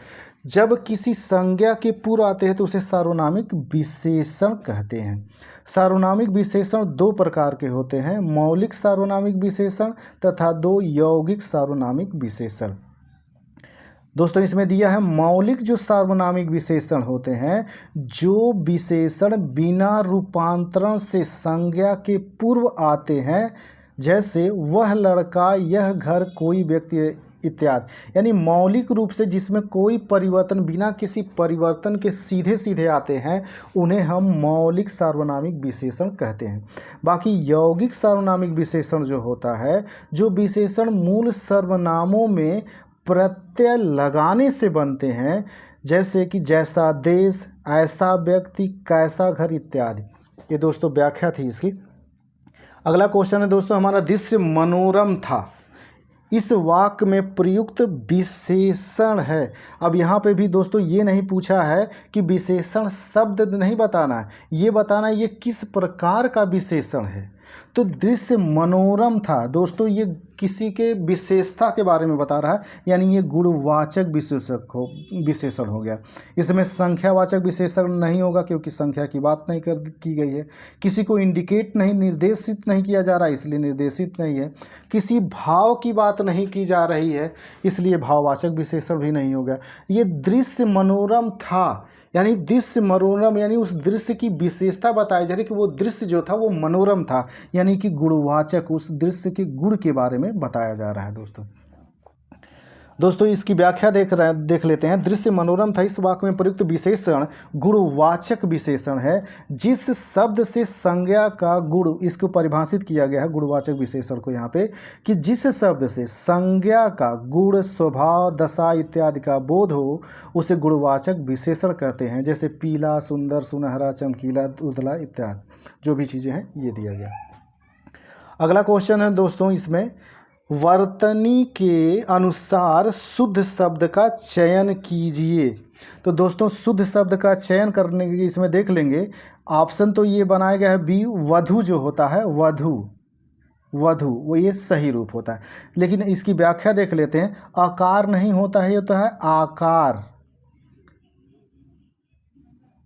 जब किसी संज्ञा के पूर्व आते हैं तो उसे सार्वनामिक विशेषण कहते हैं। सार्वनामिक विशेषण 2 प्रकार के होते हैं, मौलिक सार्वनामिक विशेषण तथा 2 यौगिक सार्वनामिक विशेषण। दोस्तों इसमें दिया है मौलिक जो सार्वनामिक विशेषण होते हैं, जो विशेषण बिना रूपांतरण से संज्ञा के पूर्व आते हैं, जैसे वह लड़का, यह घर, कोई व्यक्ति इत्यादि। यानी मौलिक रूप से जिसमें कोई परिवर्तन, बिना किसी परिवर्तन के सीधे सीधे आते हैं, उन्हें हम मौलिक सार्वनामिक विशेषण कहते हैं। बाकी यौगिक सार्वनामिक विशेषण जो होता है, जो विशेषण मूल सर्वनामों में प्रत्यय लगाने से बनते हैं, जैसे कि जैसा देश, ऐसा व्यक्ति, कैसा घर इत्यादि। ये दोस्तों व्याख्या थी इसकी। अगला क्वेश्चन है दोस्तों हमारा, दृश्य मनोरम था, इस वाक्य में प्रयुक्त विशेषण है। अब यहाँ पे भी दोस्तों ये नहीं पूछा है कि विशेषण शब्द नहीं बताना है, ये बताना है ये किस प्रकार का विशेषण है। तो दृश्य मनोरम था दोस्तों, ये किसी के विशेषता के बारे में बता रहा है, यानी ये गुणवाचक विशेषण हो गया। इसमें संख्यावाचक विशेषण नहीं होगा क्योंकि संख्या की बात नहीं की गई है। किसी को इंडिकेट नहीं, निर्देशित नहीं किया जा रहा है, इसलिए निर्देशित नहीं है। किसी भाव की बात नहीं की जा रही है, इसलिए भाववाचक विशेषण भी नहीं होगा। ये दृश्य मनोरम था, यानी दृश्य मनोरम, यानी उस दृश्य की विशेषता बताई जा रही कि वो दृश्य जो था वो मनोरम था, यानी कि गुणवाचक, उस दृश्य के गुण के बारे में बताया जा रहा है। दोस्तों इसकी व्याख्या देख लेते हैं। दृश्य मनोरम था, इस वाक्य में प्रयुक्त विशेषण गुणवाचक विशेषण है। जिस शब्द से संज्ञा का गुण, इसको परिभाषित किया गया है गुणवाचक विशेषण को यहाँ पे, कि जिस शब्द से संज्ञा का गुण, स्वभाव, दशा इत्यादि का बोध हो उसे गुणवाचक विशेषण कहते हैं। जैसे पीला, सुंदर, सुनहरा, चमकीला, उजला इत्यादि जो भी चीज़ें हैं ये दिया गया। अगला क्वेश्चन है दोस्तों, इसमें वर्तनी के अनुसार शुद्ध शब्द का चयन कीजिए। तो दोस्तों शुद्ध शब्द का चयन करने के इसमें देख लेंगे। ऑप्शन तो ये बनाया गया है बी, वधु जो होता है, वधु वो ये सही रूप होता है। लेकिन इसकी व्याख्या देख लेते हैं। आकार नहीं होता है, ये होता है आकार।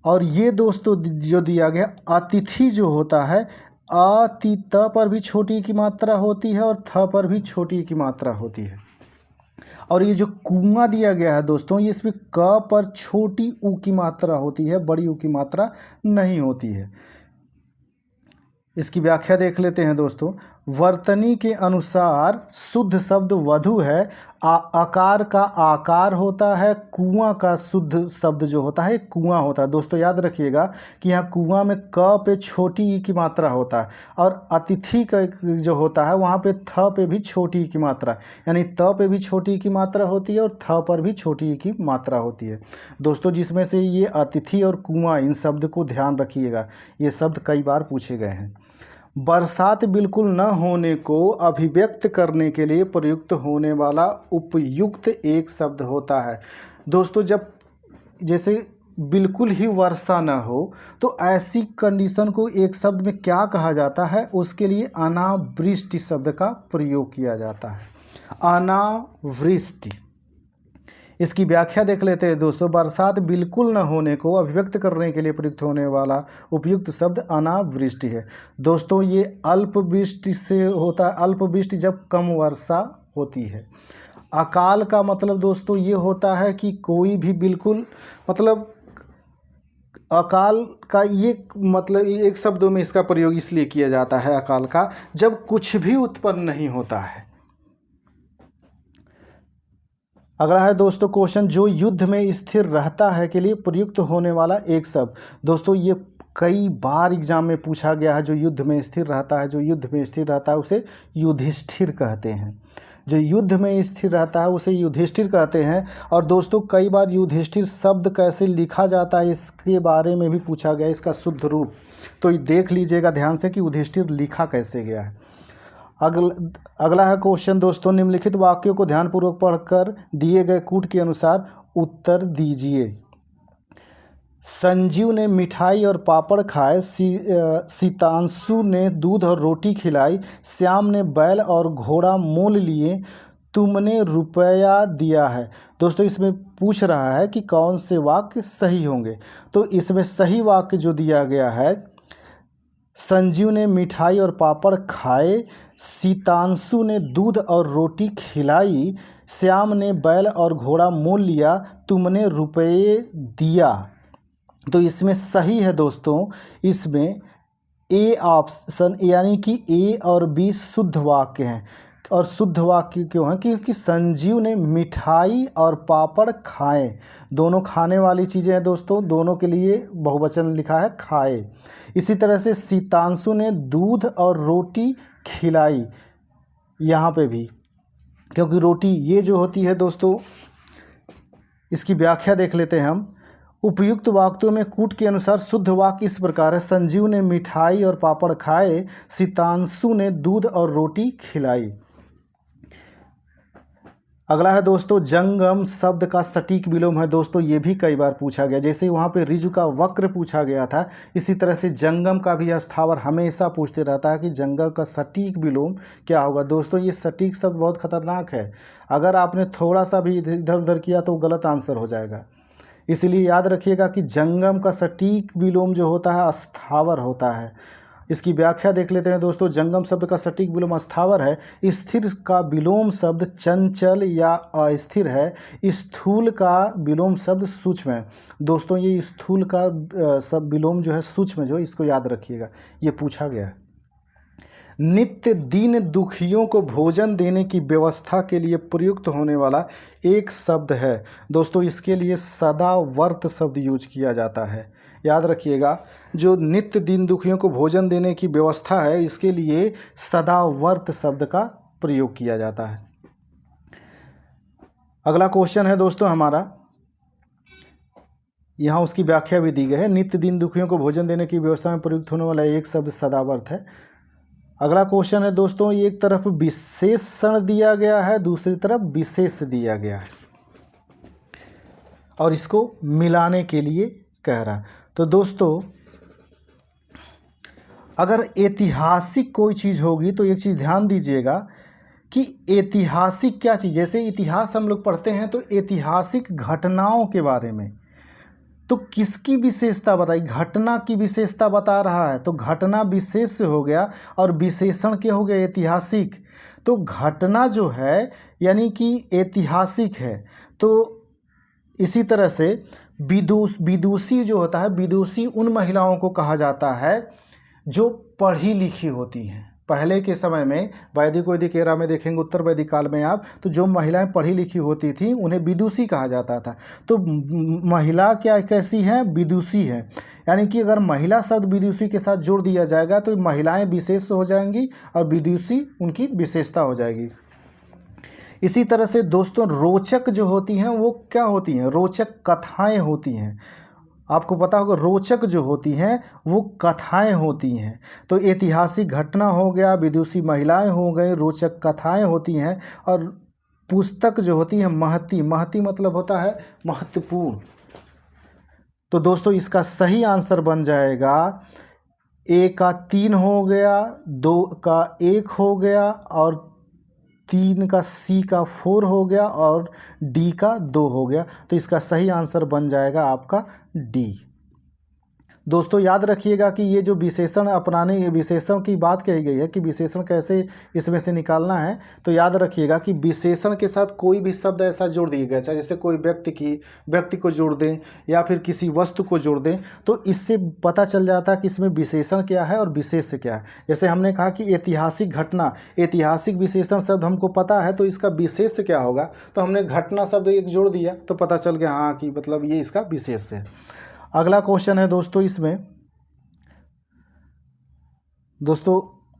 और ये दोस्तों जो दिया गया अतिथि जो होता है, त पर भी छोटी की मात्रा होती है और थ पर भी छोटी की मात्रा होती है। और ये जो कुआं दिया गया है दोस्तों, ये इसमें क पर छोटी ऊ की मात्रा होती है, बड़ी ऊ की मात्रा नहीं होती है। इसकी व्याख्या देख लेते हैं दोस्तों। वर्तनी के अनुसार शुद्ध शब्द वधु है। आकार का आकार होता है, कुआं का शुद्ध शब्द जो होता है कुआं होता है। दोस्तों याद रखिएगा कि यहाँ कुआं में क पे छोटी ई की मात्रा होता है और अतिथि का जो होता है वहाँ पे थ पे भी छोटी ई की मात्रा, यानी त पे भी छोटी ई की मात्रा होती है और थ पर भी छोटी ई की मात्रा होती है। दोस्तों जिसमें से ये अतिथि और कुआं, इन शब्द को ध्यान रखिएगा, ये शब्द कई बार पूछे गए हैं। बरसात बिल्कुल न होने को अभिव्यक्त करने के लिए प्रयुक्त होने वाला उपयुक्त एक शब्द होता है। दोस्तों जब जैसे बिल्कुल ही वर्षा न हो तो ऐसी कंडीशन को एक शब्द में क्या कहा जाता है, उसके लिए अनावृष्टि शब्द का प्रयोग किया जाता है। अनावृष्टि, इसकी व्याख्या देख लेते हैं दोस्तों। बरसात बिल्कुल न होने को अभिव्यक्त करने के लिए प्रयुक्त होने वाला उपयुक्त शब्द अनावृष्टि है। दोस्तों ये अल्पवृष्टि से होता है, अल्पवृष्टि जब कम वर्षा होती है। अकाल का मतलब दोस्तों ये होता है कि कोई भी बिल्कुल, मतलब अकाल का ये मतलब एक शब्दों में इसका प्रयोग इसलिए किया जाता है अकाल का, जब कुछ भी उत्पन्न नहीं होता है। अगला है दोस्तों क्वेश्चन, जो युद्ध में स्थिर रहता है के लिए प्रयुक्त होने वाला एक शब्द। दोस्तों ये कई बार एग्जाम में पूछा गया है। जो युद्ध में स्थिर रहता है, जो युद्ध में स्थिर रहता है उसे युधिष्ठिर कहते हैं। जो युद्ध में स्थिर रहता है उसे युधिष्ठिर कहते हैं। और दोस्तों कई बार युधिष्ठिर शब्द कैसे लिखा जाता है इसके बारे में भी पूछा गया, इसका शुद्ध रूप। तो देख लीजिएगा ध्यान से कि युधिष्ठिर लिखा कैसे गया है। अगला है क्वेश्चन दोस्तों, निम्नलिखित वाक्यों को ध्यानपूर्वक पढ़कर दिए गए कूट के अनुसार उत्तर दीजिए। संजीव ने मिठाई और पापड़ खाए, सीतांशु ने दूध और रोटी खिलाई, श्याम ने बैल और घोड़ा मोल लिए, तुमने रुपया दिया है। दोस्तों इसमें पूछ रहा है कि कौन से वाक्य सही होंगे। तो इसमें सही वाक्य जो दिया गया है, संजीव ने मिठाई और पापड़ खाए, सीतांशु ने दूध और रोटी खिलाई, श्याम ने बैल और घोड़ा मोल लिया, तुमने रुपये दिया। तो इसमें सही है दोस्तों, इसमें ए ऑप्शन, यानी कि ए और बी शुद्ध वाक्य हैं। और शुद्ध वाक्य क्यों है? क्योंकि संजीव ने मिठाई और पापड़ खाए, दोनों खाने वाली चीज़ें हैं दोस्तों, दोनों के लिए बहुवचन लिखा है खाए। इसी तरह से सीतांशु ने दूध और रोटी खिलाई, यहाँ पे भी, क्योंकि रोटी ये जो होती है दोस्तों, इसकी व्याख्या देख लेते हैं हम। उपयुक्त वाक्यों में कूट के अनुसार शुद्ध वाक्य इस प्रकार है, संजीव ने मिठाई और पापड़ खाए, सीतांशु ने दूध और रोटी खिलाई। अगला है दोस्तों जंगम शब्द का सटीक विलोम है। दोस्तों ये भी कई बार पूछा गया, जैसे वहाँ पे ऋजु का वक्र पूछा गया था, इसी तरह से जंगम का भी स्थावर हमेशा पूछते रहता है कि जंगम का सटीक विलोम क्या होगा। दोस्तों ये सटीक शब्द बहुत खतरनाक है, अगर आपने थोड़ा सा भी इधर उधर किया तो गलत आंसर हो जाएगा। इसलिए याद रखिएगा कि जंगम का सटीक विलोम जो होता है स्थावर होता है। इसकी व्याख्या देख लेते हैं दोस्तों। जंगम शब्द का सटीक विलोम स्थावर है। स्थिर का विलोम शब्द चंचल या अस्थिर है। स्थूल का विलोम शब्द सूक्ष्म है। दोस्तों ये स्थूल का सब विलोम जो है सूक्ष्म जो, इसको याद रखिएगा, ये पूछा गया है। नित्य दीन दुखियों को भोजन देने की व्यवस्था के लिए प्रयुक्त होने वाला एक शब्द है। दोस्तों इसके लिए सदावर्त शब्द यूज किया जाता है। याद रखिएगा, जो नित्य दीन दुखियों को भोजन देने की व्यवस्था है, इसके लिए सदावर्त शब्द का प्रयोग किया जाता है। अगला क्वेश्चन है दोस्तों हमारा, यहाँ उसकी व्याख्या भी दी गई है। नित्य दीन दुखियों को भोजन देने की व्यवस्था में प्रयुक्त होने वाला एक शब्द सदावर्त है। अगला क्वेश्चन है दोस्तों, एक तरफ विशेषण दिया गया है, दूसरी तरफ विशेष दिया गया है और इसको मिलाने के लिए कह रहा है। तो दोस्तों अगर ऐतिहासिक कोई चीज़ होगी तो एक चीज़ ध्यान दीजिएगा कि ऐतिहासिक क्या चीज़, जैसे इतिहास हम लोग पढ़ते हैं तो ऐतिहासिक घटनाओं के बारे में, तो किसकी विशेषता बताई, घटना की विशेषता बता रहा है, तो घटना विशेष से हो गया और विशेषण क्या हो गया, ऐतिहासिक। तो घटना जो है यानी कि ऐतिहासिक है। तो इसी तरह से विदुषी जो होता है, विदुषी उन महिलाओं को कहा जाता है जो पढ़ी लिखी होती हैं। पहले के समय में वैदिक एरा में देखेंगे, उत्तर वैदिक काल में आप, तो जो महिलाएं पढ़ी लिखी होती थी उन्हें विदुषी कहा जाता था। तो महिला क्या कैसी हैं, विदुषी हैं। यानी कि अगर महिला शब्द विदुषी के साथ जोड़ दिया जाएगा तो महिलाएं विशेष हो जाएंगी और विदुषी उनकी विशेषता हो जाएगी। इसी तरह से दोस्तों रोचक जो होती हैं वो क्या होती हैं, रोचक कथाएं होती हैं। आपको पता होगा रोचक जो होती हैं वो कथाएं होती हैं। तो ऐतिहासिक घटना हो गया, विदुषी महिलाएं हो गई, रोचक कथाएं होती हैं। और पुस्तक जो होती है महती, महती मतलब होता है महत्वपूर्ण। तो दोस्तों इसका सही आंसर बन जाएगा ए का 3 हो गया, 2 का 1 हो गया और 3 का सी का 4 हो गया और डी का 2 हो गया। तो इसका सही आंसर बन जाएगा आपका डी। दोस्तों याद रखिएगा कि ये जो विशेषण अपनाने, विशेषण की बात कही गई है कि विशेषण कैसे इसमें से निकालना है, तो याद रखिएगा कि विशेषण के साथ कोई भी शब्द ऐसा जोड़ दिया गया, चाहे जैसे कोई व्यक्ति को जोड़ दें या फिर किसी वस्तु को जोड़ दें, तो इससे पता चल जाता है कि इसमें विशेषण क्या है और विशेष क्या है। जैसे हमने कहा कि ऐतिहासिक घटना, ऐतिहासिक विशेषण शब्द हमको पता है तो इसका विशेष क्या होगा, तो हमने घटना शब्द एक जोड़ दिया तो पता चल गया हाँ कि मतलब ये इसका विशेष है। अगला क्वेश्चन है दोस्तों, इसमें दोस्तों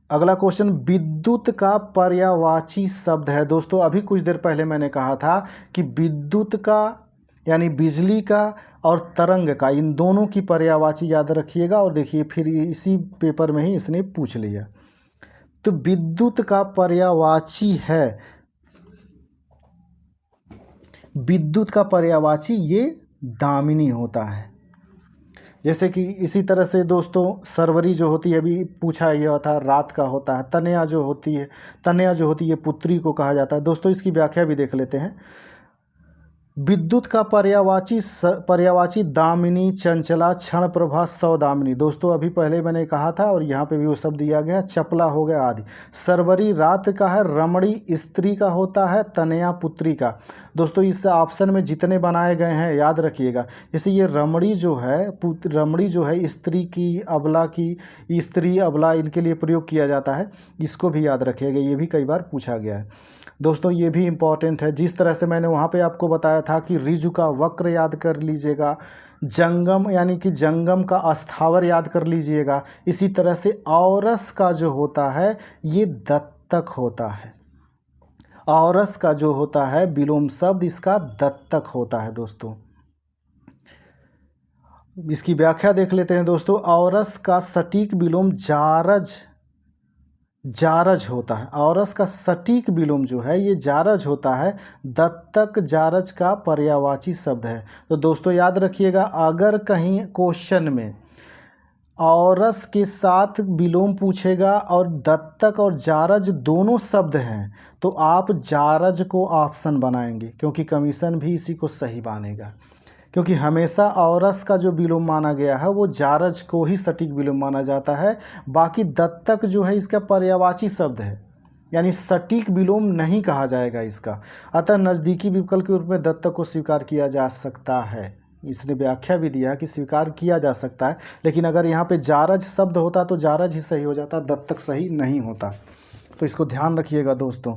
अगला क्वेश्चन विद्युत का पर्यायवाची शब्द है। दोस्तों अभी कुछ देर पहले मैंने कहा था कि विद्युत का यानी बिजली का और तरंग का, इन दोनों की पर्यायवाची याद रखिएगा। और देखिए फिर इसी पेपर में ही इसने पूछ लिया। तो विद्युत का पर्यायवाची है, विद्युत का पर्यायवाची ये दामिनी होता है। जैसे कि इसी तरह से दोस्तों सरवरी जो होती है, अभी पूछा यह था, रात का होता है। तनया जो होती है पुत्री को कहा जाता है। दोस्तों इसकी व्याख्या भी देख लेते हैं। विद्युत का पर्यायवाची दामिनी, चंचला, क्षण प्रभा, सौदामिनी। दोस्तों अभी पहले मैंने कहा था और यहाँ पे भी वो शब्द दिया गया, चपला हो गया आदि। सरवरी रात का है, रमणी स्त्री का होता है, तनया पुत्री का। दोस्तों इस ऑप्शन में जितने बनाए गए हैं याद रखिएगा। जैसे ये रमणी जो है स्त्री की, अबला की, स्त्री अबला इनके लिए प्रयोग किया जाता है, इसको भी याद रखिएगा, ये भी कई बार पूछा गया है। दोस्तों ये भी इम्पॉर्टेंट है। जिस तरह से मैंने वहाँ पे आपको बताया था कि ऋजु का वक्र याद कर लीजिएगा, जंगम यानी कि जंगम का स्थावर याद कर लीजिएगा। इसी तरह से औरस का जो होता है ये दत्तक होता है। औरस का जो होता है विलोम शब्द इसका दत्तक होता है। दोस्तों इसकी व्याख्या देख लेते हैं। दोस्तों औरस का सटीक विलोम जारज जारज होता है। औरस का सटीक विलोम जो है ये जारज होता है। दत्तक जारज का पर्यायवाची शब्द है। तो दोस्तों याद रखिएगा, अगर कहीं क्वेश्चन में औरस के साथ विलोम पूछेगा और दत्तक और जारज दोनों शब्द हैं तो आप जारज को ऑप्शन बनाएंगे, क्योंकि कमीशन भी इसी को सही मानेगा। क्योंकि हमेशा औरस का जो विलोम माना गया है वो जारज को ही सटीक विलोम माना जाता है। बाकी दत्तक जो है इसका पर्यायवाची शब्द है, यानी सटीक विलोम नहीं कहा जाएगा इसका। अतः नज़दीकी विकल्प के रूप में दत्तक को स्वीकार किया जा सकता है। इसने व्याख्या भी दिया कि स्वीकार किया जा सकता है, लेकिन अगर यहाँ पे जारज शब्द होता तो जारज ही सही हो जाता, दत्तक सही नहीं होता। तो इसको ध्यान रखिएगा दोस्तों।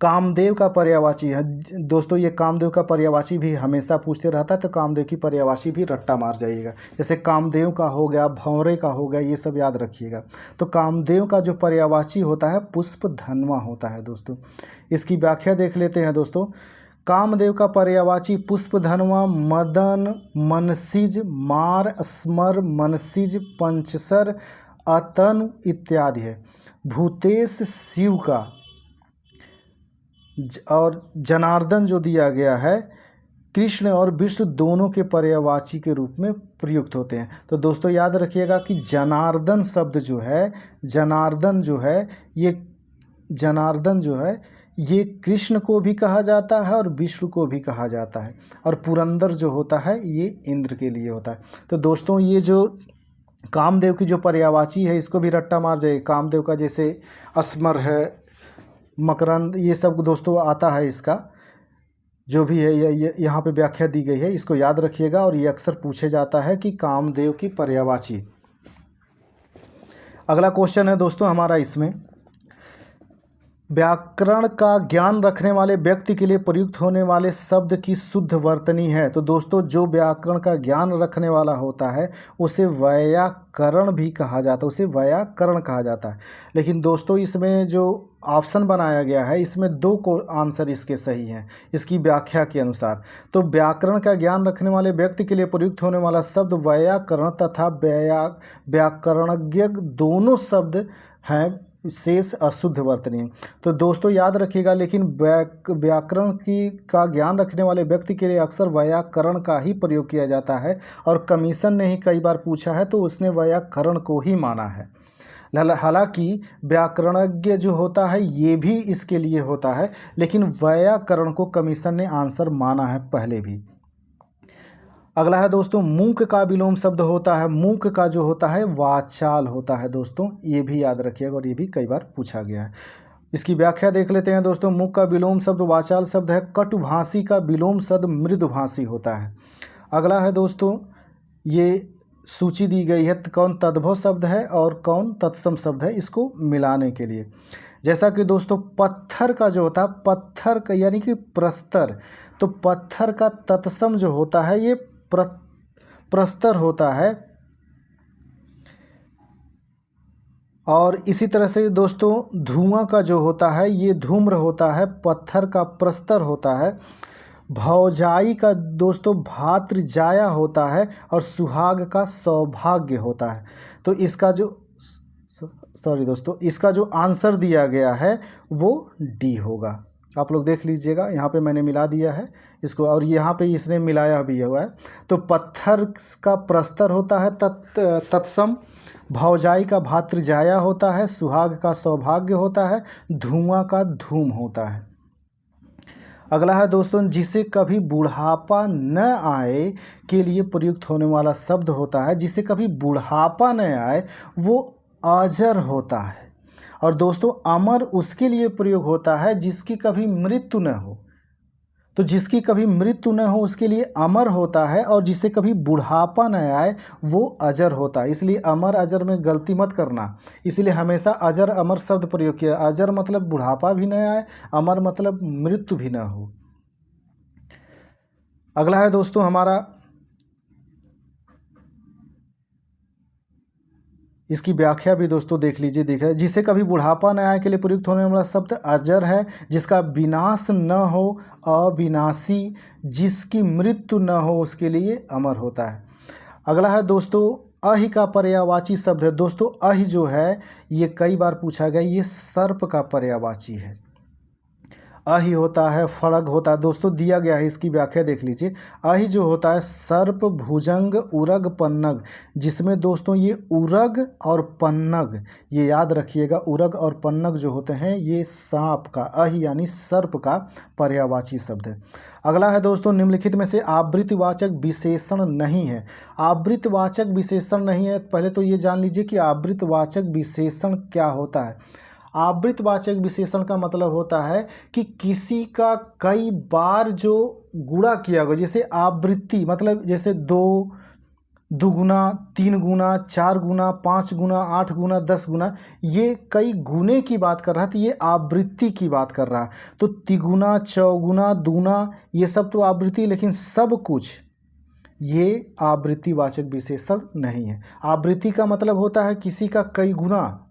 कामदेव का पर्यायवाची है दोस्तों, ये कामदेव का पर्यायवाची भी हमेशा पूछते रहता है, तो कामदेव की पर्यायवाची भी रट्टा मार जाइएगा। जैसे कामदेव का हो गया, भंवरे का हो गया, ये सब याद रखिएगा। तो कामदेव का जो पर्यायवाची होता है पुष्पधन्वा होता है दोस्तों। इसकी व्याख्या देख लेते हैं दोस्तों। कामदेव का पर्यायवाची पुष्पधन्वा, मदन, मनसिज, मार, स्मर, मनसिज, पंचसर, अतनु इत्यादि है। भूतेश शिव का और जनार्दन जो दिया गया है कृष्ण और विष्णु दोनों के पर्यायवाची के रूप में प्रयुक्त होते हैं। तो दोस्तों याद रखिएगा कि जनार्दन शब्द जो है, जनार्दन जो है ये कृष्ण को भी कहा जाता है और विष्णु को भी कहा जाता है, और पुरंदर जो होता है ये इंद्र के लिए होता है। तो दोस्तों ये जो कामदेव की जो पर्यायवाची है इसको भी रट्टा मार जाए। कामदेव का जैसे अस्मर है, मकरंद, ये सब दोस्तों आता है। इसका जो भी है ये यहाँ पे व्याख्या दी गई है, इसको याद रखिएगा। और ये अक्सर पूछे जाता है कि कामदेव की पर्यायवाची। अगला क्वेश्चन है दोस्तों हमारा इसमें, व्याकरण का ज्ञान रखने वाले व्यक्ति के लिए प्रयुक्त होने वाले शब्द की शुद्ध वर्तनी है। तो दोस्तों जो व्याकरण का ज्ञान रखने वाला होता है उसे व्याकरण भी कहा जाता है, उसे व्याकरण कहा जाता है। लेकिन दोस्तों इसमें जो ऑप्शन बनाया गया है इसमें दो को आंसर इसके सही हैं इसकी व्याख्या के अनुसार। तो व्याकरण का ज्ञान रखने वाले व्यक्ति के लिए प्रयुक्त होने वाला शब्द व्याकरण तथा व्याकरणज्ञ दोनों शब्द हैं शेष अशुद्ध वर्तनी। तो दोस्तों याद रखिएगा, लेकिन व्याकरण का ज्ञान रखने वाले व्यक्ति के लिए अक्सर व्याकरण का ही प्रयोग किया जाता है, और कमीशन ने ही कई बार पूछा है तो उसने व्याकरण को ही माना है। हालांकि व्याकरणज्ञ जो होता है ये भी इसके लिए होता है, लेकिन व्याकरण को कमीशन ने आंसर माना है पहले भी। अगला है दोस्तों, मूक का विलोम शब्द होता है। मूक का जो होता है वाचाल होता है दोस्तों, ये भी याद रखिएगा और ये भी कई बार पूछा गया है। इसकी व्याख्या देख लेते हैं दोस्तों। मूक का विलोम शब्द वाचाल शब्द है। कटुभाषी का विलोम शब्द मृदुभाषी होता है। अगला है दोस्तों, ये सूची दी गई है कौन तद्भव शब्द है और कौन तत्सम शब्द है, इसको मिलाने के लिए। जैसा कि दोस्तों पत्थर का जो होता है, पत्थर का यानी कि प्रस्तर, तो पत्थर का तत्सम जो होता है ये प्रस्तर होता है। और इसी तरह से दोस्तों धुआं का जो होता है ये धूम्र होता है, पत्थर का प्रस्तर होता है। भौजाई का दोस्तों भातृजाया होता है, और सुहाग का सौभाग्य होता है। तो इसका जो इसका जो आंसर दिया गया है वो डी होगा। आप लोग देख लीजिएगा, यहाँ पे मैंने मिला दिया है इसको, और यहाँ पे इसने मिलाया भी हुआ है। तो पत्थर का प्रस्तर होता है तत्सम, भौजाई का भातृजाया होता है, सुहाग का सौभाग्य होता है, धुआं का धूम होता है। अगला है दोस्तों, जिसे कभी बुढ़ापा न आए के लिए प्रयुक्त होने वाला शब्द होता है। जिसे कभी बुढ़ापा न आए वो अजर होता है। और दोस्तों अमर उसके लिए प्रयोग होता है जिसकी कभी मृत्यु न हो। तो जिसकी कभी मृत्यु न हो उसके लिए अमर होता है, और जिसे कभी बुढ़ापा न आए वो अजर होता है। इसलिए अमर अजर में गलती मत करना, इसलिए हमेशा अजर अमर शब्द प्रयोग किया। अजर मतलब बुढ़ापा भी न आए, अमर मतलब मृत्यु भी न हो। अगला है दोस्तों हमारा, इसकी व्याख्या भी दोस्तों देख लीजिए। देखिए, जिसे कभी बुढ़ापा न आए के लिए प्रयुक्त होने वाला शब्द अजर है। जिसका विनाश न हो अविनाशी, जिसकी मृत्यु न हो उसके लिए अमर होता है। अगला है दोस्तों, अहि का पर्यायवाची शब्द है दोस्तों। अहि जो है ये कई बार पूछा गया, ये सर्प का पर्यायवाची है। अहि होता है, फड़ग होता है दोस्तों, दिया गया है, इसकी व्याख्या देख लीजिए। अहि जो होता है सर्प, भुजंग, उरग, पन्नग, जिसमें दोस्तों ये उरग और पन्नग, ये याद रखिएगा, उरग और पन्नग जो होते हैं ये सांप का, अहि यानी सर्प का पर्यायवाची शब्द है। अगला है दोस्तों, निम्नलिखित में से आवृत्तिवाचक विशेषण नहीं है। आवृत्तिवाचक विशेषण नहीं है, पहले तो ये जान लीजिए कि आवृत्तिवाचक विशेषण क्या होता है। आवृत्तिवाचक विशेषण का मतलब होता है कि किसी का कई बार जो गुणा किया गया, जैसे आवृत्ति मतलब जैसे 2 दुगुना, 3 गुना, 4 गुना, 5 गुना, 8 गुना, 10 गुना, ये कई गुने की बात कर रहा है, तो ये आवृत्ति की बात कर रहा है। तो तिगुना, चौगुना, दूना, ये सब तो आवृत्ति, लेकिन सब कुछ ये आवृत्तिवाचक विशेषण नहीं है। आवृत्ति का मतलब होता है किसी का कई गुना,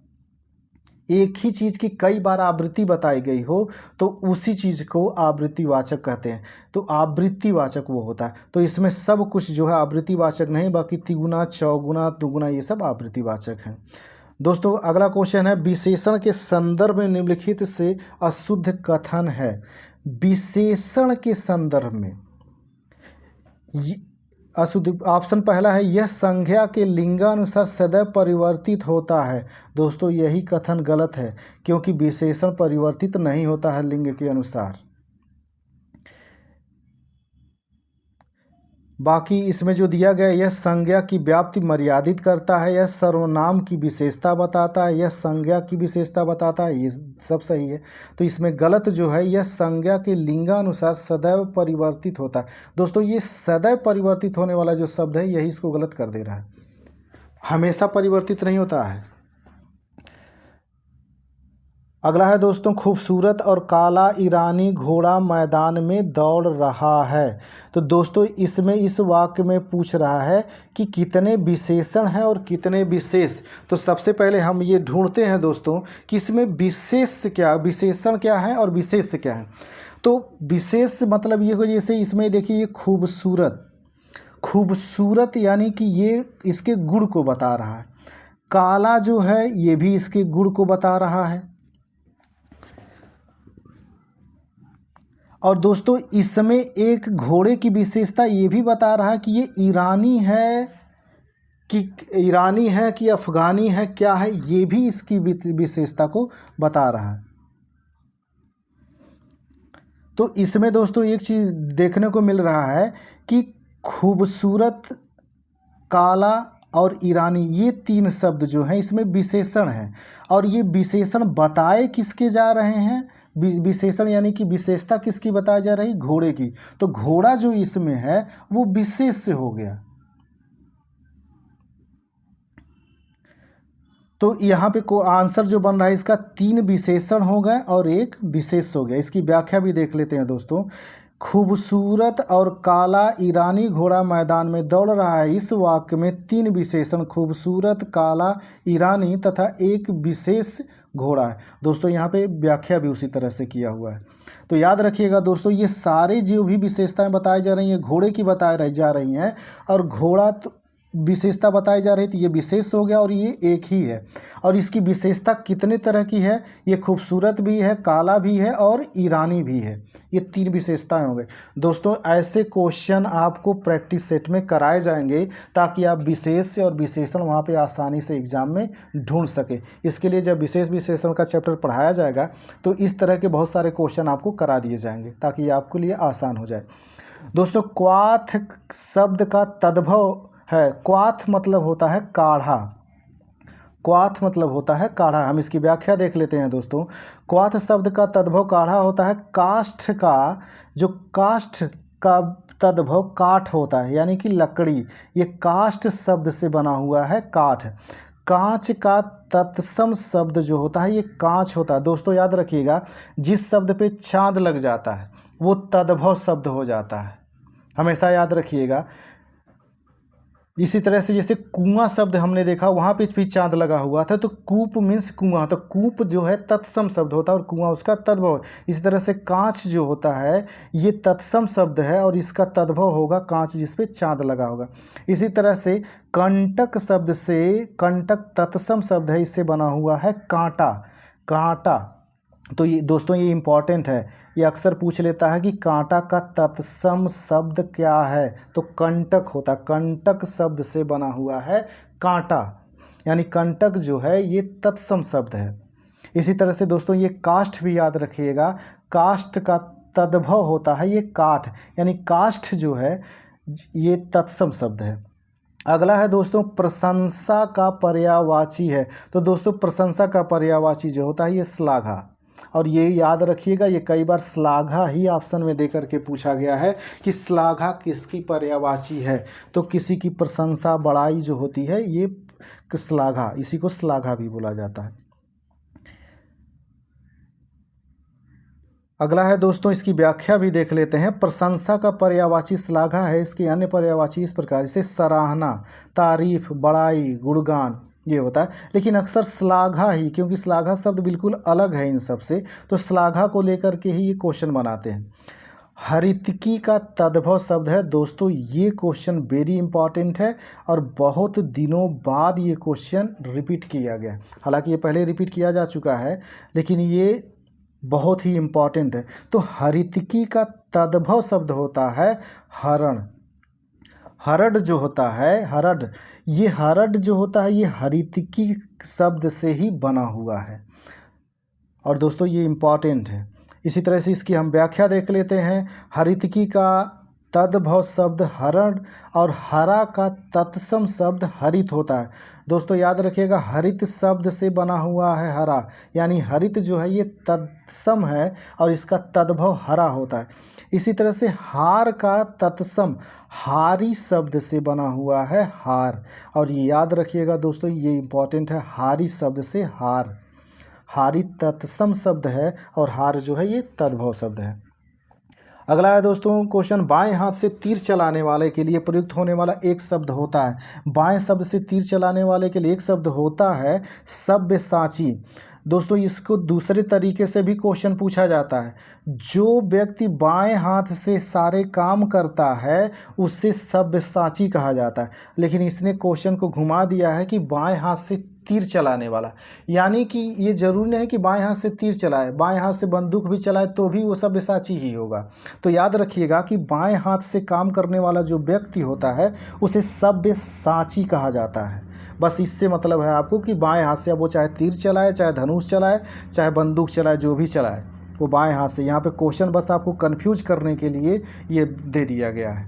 एक ही चीज़ की कई बार आवृत्ति बताई गई हो तो उसी चीज़ को आवृत्तिवाचक कहते हैं। तो आवृत्तिवाचक वो होता है। तो इसमें सब कुछ जो है आवृत्तिवाचक नहीं, बाकी तिगुना, चौगुना, दुगुना ये सब आवृत्तिवाचक हैं। दोस्तों अगला क्वेश्चन है, विशेषण के संदर्भ में निम्नलिखित से अशुद्ध कथन है। विशेषण के संदर्भ में अशुद्ध, ऑप्शन पहला है, यह संज्ञा के लिंगानुसार सदैव परिवर्तित होता है। दोस्तों यही कथन गलत है, क्योंकि विशेषण परिवर्तित नहीं होता है लिंग के अनुसार। बाकी इसमें जो दिया गया, यह संज्ञा की व्याप्ति मर्यादित करता है, यह सर्वनाम की विशेषता बताता है, यह संज्ञा की विशेषता बताता है, ये सब सही है। तो इसमें गलत जो है, यह संज्ञा के लिंगानुसार सदैव परिवर्तित होता है। दोस्तों ये सदैव परिवर्तित होने वाला जो शब्द है यही इसको गलत कर दे रहा है, हमेशा परिवर्तित नहीं होता है। अगला है दोस्तों, खूबसूरत और काला ईरानी घोड़ा मैदान में दौड़ रहा है। तो दोस्तों इसमें इस वाक्य में पूछ रहा है कि कितने विशेषण हैं और कितने विशेष। तो सबसे पहले हम ये ढूंढते हैं दोस्तों कि इसमें विशेष क्या, विशेषण क्या है और विशेष क्या है। तो विशेष मतलब ये हो, जैसे इसमें देखिए ये खूबसूरत, खूबसूरत यानी कि ये इसके गुण को बता रहा है। काला जो है ये भी इसके गुण को बता रहा है। और दोस्तों इसमें एक घोड़े की विशेषता ये भी बता रहा है कि ये ईरानी है कि अफ़गानी है, क्या है, ये भी इसकी विशेषता को बता रहा है। तो इसमें दोस्तों एक चीज़ देखने को मिल रहा है कि खूबसूरत, काला और ईरानी, ये 3 शब्द जो हैं इसमें विशेषण हैं। और ये विशेषण बताए किसके जा रहे हैं, विशेषण यानी कि विशेषता किसकी बताई जा रही, घोड़े की। तो घोड़ा जो इसमें है वो विशेष से हो गया। तो यहाँ पे को आंसर जो बन रहा है इसका 3 विशेषण हो गए और 1 विशेष हो गया। इसकी व्याख्या भी देख लेते हैं दोस्तों। खूबसूरत और काला ईरानी घोड़ा मैदान में दौड़ रहा है, इस वाक्य में 3 विशेषण खूबसूरत, काला, ईरानी तथा 1 विशेष घोड़ा है। दोस्तों यहाँ पे व्याख्या भी उसी तरह से किया हुआ है। तो याद रखिएगा दोस्तों, ये सारे जो भी विशेषताएं बताई जा रही हैं घोड़े की बताई जा रही हैं, और घोड़ा तो विशेषता बताई जा रही थी, ये विशेष हो गया और ये एक ही है। और इसकी विशेषता कितने तरह की है, ये खूबसूरत भी है, काला भी है और ईरानी भी है। ये 3 विशेषताएं हो गई। दोस्तों ऐसे क्वेश्चन आपको प्रैक्टिस सेट में कराए जाएंगे ताकि आप विशेष और विशेषण वहाँ पे आसानी से एग्जाम में ढूंढ सके। इसके लिए जब विशेष विशेषण का चैप्टर पढ़ाया जाएगा तो इस तरह के बहुत सारे क्वेश्चन आपको करा दिए जाएंगे ताकि ये आपके लिए आसान हो जाए। दोस्तों क्वाथ शब्द का तद्भव है, क्वाथ मतलब होता है काढ़ा, क्वाथ मतलब होता है काढ़ा। हम इसकी व्याख्या देख लेते हैं दोस्तों। क्वाथ शब्द का तद्भव काढ़ा होता है। काष्ठ का, जो काष्ठ का तद्भव काठ होता है यानी कि लकड़ी, ये काष्ठ शब्द से बना हुआ है काठ। कांच का तत्सम शब्द जो होता है ये कांच होता है। दोस्तों याद रखिएगा, जिस शब्द पे चांद लग जाता है वो तद्भव शब्द हो जाता है, हमेशा याद रखिएगा। इसी तरह से जैसे कुआं शब्द हमने देखा, वहाँ पे भी चांद लगा हुआ था, तो कूप मीन्स कुआं, तो कूप जो है तत्सम शब्द होता है और कुआं उसका तद्भव। इसी तरह से कांच जो होता है ये तत्सम शब्द है और इसका तद्भव होगा कांच जिस पे चांद लगा होगा। इसी तरह से कंटक शब्द से, कंटक तत्सम शब्द है, इससे बना हुआ है कांटा, कांटा। तो ये दोस्तों ये इम्पॉर्टेंट है, ये अक्सर पूछ लेता है कि कांटा का तत्सम शब्द क्या है, तो कंटक होता है। कंटक शब्द से बना हुआ है कांटा, यानी कंटक जो है ये तत्सम शब्द है। इसी तरह से दोस्तों ये काष्ठ भी याद रखिएगा, काष्ठ का तद्भव होता है ये काठ, यानी काष्ठ जो है ये तत्सम शब्द है। अगला है दोस्तों प्रशंसा का पर्यायवाची है, तो दोस्तों प्रशंसा का पर्यायवाची जो होता है ये श्लाघा, और ये याद रखिएगा ये कई बार श्लाघा ही ऑप्शन में देकर के पूछा गया है कि श्लाघा किसकी पर्यायवाची है, तो किसी की प्रशंसा बड़ाई जो होती है ये श्लाघा, इसी को श्लाघा भी बोला जाता है। अगला है दोस्तों इसकी व्याख्या भी देख लेते हैं। प्रशंसा का पर्यायवाची श्लाघा है, इसके अन्य पर्यायवाची इस प्रकार से सराहना, तारीफ, बड़ाई, गुणगान ये होता है, लेकिन अक्सर श्लाघा ही, क्योंकि श्लाघा शब्द बिल्कुल अलग है इन सब से, तो श्लाघा को लेकर के ही ये क्वेश्चन बनाते हैं। हरितकी का तद्भव शब्द है, दोस्तों ये क्वेश्चन वेरी इंपॉर्टेंट है और बहुत दिनों बाद ये क्वेश्चन रिपीट किया गया। हालांकि ये पहले रिपीट किया जा चुका है, लेकिन ये बहुत ही इम्पॉर्टेंट है। तो हरितकी का तद्भव शब्द होता है हरण, हरड जो होता है, हरड, ये हरड जो होता है ये हरितकी शब्द से ही बना हुआ है और दोस्तों ये इम्पॉर्टेंट है। इसी तरह से इसकी हम व्याख्या देख लेते हैं। हरितकी का तद्भव शब्द हरण और हरा का तत्सम शब्द हरित होता है। दोस्तों याद रखिएगा हरित शब्द से बना हुआ है हरा, यानी हरित जो है ये तत्सम है और इसका तद्भव हरा होता है। इसी तरह से हार का तत्सम हारी शब्द से बना हुआ है हार, और ये याद रखिएगा दोस्तों ये इम्पॉर्टेंट है, हारी शब्द से हार, हारी तत्सम शब्द है और हार जो है ये तद्भव शब्द है। अगला है दोस्तों क्वेश्चन, बाएं हाथ से तीर चलाने वाले के लिए प्रयुक्त होने वाला एक शब्द होता है, बाएं शब्द से तीर चलाने वाले के लिए एक शब्द होता है सब्यसाची। दोस्तों इसको दूसरे तरीके से भी क्वेश्चन पूछा जाता है, जो व्यक्ति बाएं हाथ से सारे काम करता है उसे सब्यसाची कहा जाता है, लेकिन इसने क्वेश्चन को घुमा दिया है कि बाएं हाथ से तीर चलाने वाला, यानी कि ये जरूरी नहीं है कि बाएं हाथ से तीर चलाए, बाएं हाथ से बंदूक भी चलाए तो भी वो सब्यसाची ही होगा। तो याद रखिएगा कि बाएं हाथ से काम करने वाला जो व्यक्ति होता है उसे सब्यसाची कहा जाता है। बस इससे मतलब है आपको कि बाएं हाथ से अब वो चाहे तीर चलाए, चाहे धनुष चलाए, चाहे बंदूक चलाए, जो भी चलाए वो बाएं हाथ से। यहाँ पे क्वेश्चन बस आपको कंफ्यूज करने के लिए ये दे दिया गया है।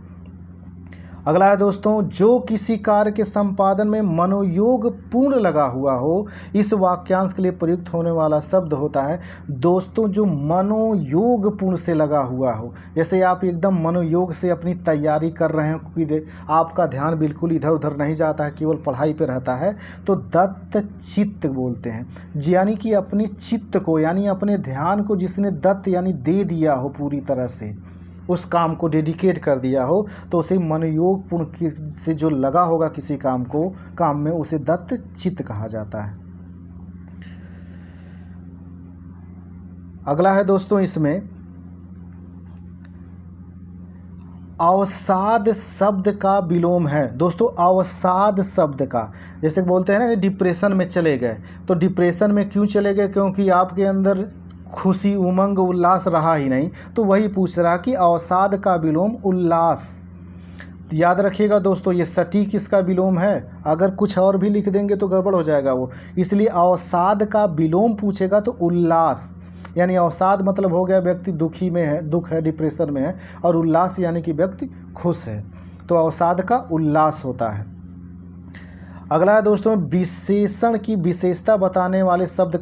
अगला है दोस्तों, जो किसी कार्य के संपादन में मनोयोग पूर्ण लगा हुआ हो, इस वाक्यांश के लिए प्रयुक्त होने वाला शब्द होता है दोस्तों जो मनोयोग पूर्ण से लगा हुआ हो। जैसे आप एकदम मनोयोग से अपनी तैयारी कर रहे हैं, क्योंकि आपका ध्यान बिल्कुल इधर उधर नहीं जाता है, केवल पढ़ाई पे रहता है, तो दत्त चित्त बोलते हैं, यानी कि अपने चित्त को, यानी अपने ध्यान को जिसने दत्त यानी दे दिया हो, पूरी तरह से उस काम को डेडिकेट कर दिया हो, तो उसे मनोयोग पूर्ण से जो लगा होगा किसी काम में उसे दत्त चित्त कहा जाता है। अगला है दोस्तों इसमें अवसाद शब्द का विलोम है। दोस्तों अवसाद शब्द का, जैसे बोलते हैं ना कि डिप्रेशन में चले गए, तो डिप्रेशन में क्यों चले गए, क्योंकि आपके अंदर खुशी, उमंग, उल्लास रहा ही नहीं, तो वही पूछ रहा कि अवसाद का विलोम उल्लास। याद रखिएगा दोस्तों ये सटीक इसका विलोम है, अगर कुछ और भी लिख देंगे तो गड़बड़ हो जाएगा वो, इसलिए अवसाद का विलोम पूछेगा तो उल्लास, यानी अवसाद मतलब हो गया व्यक्ति दुखी में है, दुख है, डिप्रेशन में है, और उल्लास यानी कि व्यक्ति खुश है, तो अवसाद का उल्लास होता है। अगला है दोस्तों विशेषण की विशेषता बताने वाले शब्द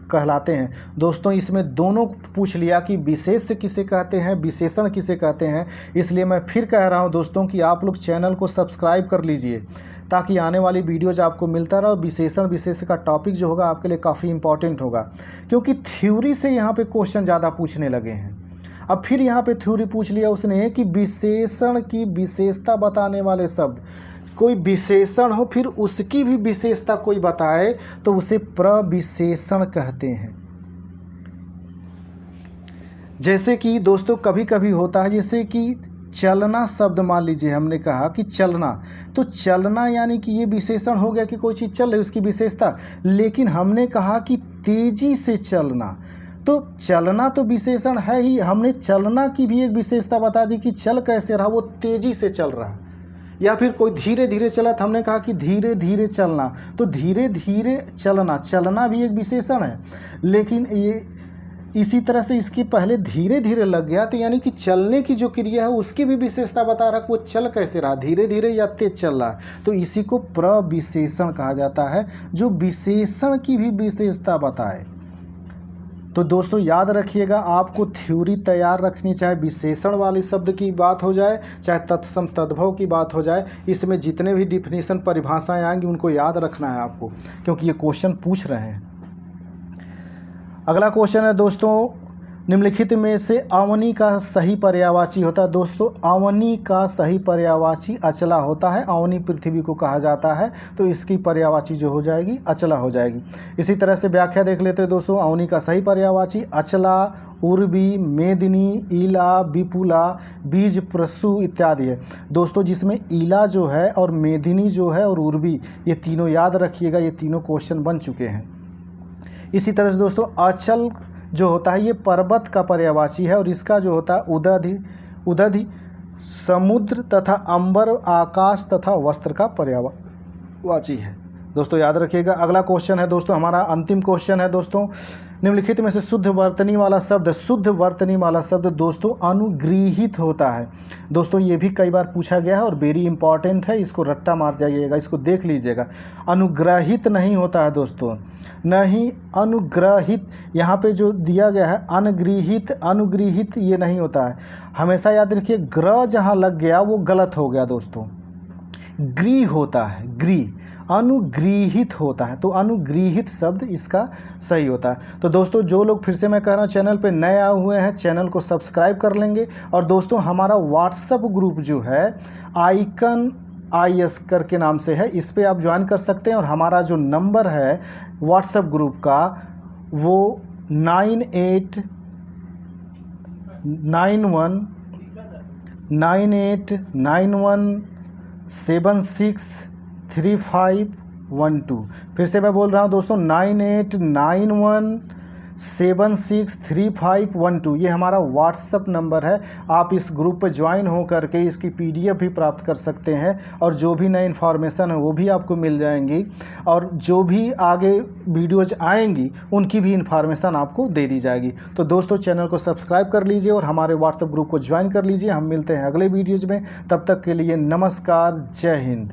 कहलाते हैं। दोस्तों इसमें दोनों पूछ लिया कि विशेष किसे कहते हैं, विशेषण किसे कहते हैं, इसलिए मैं फिर कह रहा हूं दोस्तों कि आप लोग चैनल को सब्सक्राइब कर लीजिए ताकि आने वाली वीडियोज आपको मिलता रहे। विशेषण विशेष का टॉपिक जो होगा आपके लिए काफ़ी इंपॉर्टेंट होगा, क्योंकि थ्योरी से यहाँ पे क्वेश्चन ज़्यादा पूछने लगे हैं। अब फिर यहाँ पे थ्योरी पूछ लिया उसने कि विशेषण की विशेषता बताने वाले शब्द, कोई विशेषण हो फिर उसकी भी विशेषता कोई बताए तो उसे प्रविशेषण कहते हैं। जैसे कि दोस्तों कभी कभी होता है, जैसे कि चलना शब्द मान लीजिए, हमने कहा कि चलना, तो चलना यानी कि ये विशेषण हो गया कि कोई चीज़ चल रही है उसकी विशेषता। लेकिन हमने कहा कि तेजी से चलना, तो चलना तो विशेषण है ही, हमने चलना की भी एक विशेषता बता दी कि चल कैसे रहा, वो तेजी से चल रहा। या फिर कोई धीरे धीरे चला तो हमने कहा कि धीरे धीरे चलना, तो धीरे धीरे चलना, चलना भी एक विशेषण है। लेकिन ये इसी तरह से इसके पहले धीरे धीरे लग गया, तो यानी कि चलने की जो क्रिया है उसकी भी विशेषता बता रहा कि वो चल कैसे रहा, धीरे धीरे या तेज चल रहा, तो इसी को प्रविशेषण कहा जाता है, जो विशेषण की भी विशेषता बताए। तो दोस्तों याद रखिएगा, आपको थ्योरी तैयार रखनी, चाहे विशेषण वाले शब्द की बात हो जाए, चाहे तत्सम तद्भव की बात हो जाए, इसमें जितने भी डिफिनीशन परिभाषाएं आएंगी उनको याद रखना है आपको, क्योंकि ये क्वेश्चन पूछ रहे हैं। अगला क्वेश्चन है दोस्तों, निम्नलिखित में से अवनी का सही पर्यायवाची होता है। दोस्तों अवनी का सही पर्यायवाची अचला होता है, अवनी पृथ्वी को कहा जाता है, तो इसकी पर्यायवाची जो हो जाएगी अचला हो जाएगी। इसी तरह से व्याख्या देख लेते हैं दोस्तों, अवनी का सही पर्यायवाची अचला, उर्वी, मेदिनी, ईला, विपुला, बीज प्रसु इत्यादि है। दोस्तों जिसमें ईला जो है और मेदिनी जो है और उर्वी, ये तीनों याद रखिएगा, ये तीनों क्वेश्चन बन चुके हैं। इसी तरह से दोस्तों अचल जो होता है ये पर्वत का पर्यायवाची है, और इसका जो होता है उदधि समुद्र तथा अंबर, आकाश तथा वस्त्र का पर्यायवाची है। दोस्तों याद रखिएगा। अगला क्वेश्चन है दोस्तों, हमारा अंतिम क्वेश्चन है दोस्तों, निम्नलिखित में से शुद्ध वर्तनी वाला शब्द दोस्तों अनुग्रहित होता है। दोस्तों ये भी कई बार पूछा गया है और वेरी इंपॉर्टेंट है, इसको रट्टा मार जाइएगा, इसको देख लीजिएगा। अनुग्रहित नहीं होता है दोस्तों, नहीं अनुग्रहित, यहाँ पे जो दिया गया है अनुग्रहित ये नहीं होता है। हमेशा याद रखिए ग्रह जहाँ लग गया वो गलत हो गया दोस्तों, गृह होता है, गृह, अनुगृहित होता है, तो अनुगृहित शब्द इसका सही होता है। तो दोस्तों जो लोग, फिर से मैं कह रहा हूँ, चैनल पे नए आए हुए हैं चैनल को सब्सक्राइब कर लेंगे। और दोस्तों हमारा व्हाट्सएप ग्रुप जो है आइकन IS करके नाम से है, इस पर आप ज्वाइन कर सकते हैं। और हमारा जो नंबर है व्हाट्सएप ग्रुप का वो 9891763512। फिर से मैं बोल रहा हूँ दोस्तों 9891763512, ये हमारा व्हाट्सएप नंबर है। आप इस ग्रुप पर ज्वाइन हो करके इसकी PDF भी प्राप्त कर सकते हैं, और जो भी नई इन्फॉर्मेशन है वो भी आपको मिल जाएंगी, और जो भी आगे वीडियोज आएंगी उनकी भी इन्फॉर्मेशन आपको दे दी जाएगी। तो दोस्तों चैनल को सब्सक्राइब कर लीजिए और हमारे व्हाट्सएप ग्रुप को ज्वाइन कर लीजिए। हम मिलते हैं अगले वीडियोज में, तब तक के लिए नमस्कार, जय हिंद।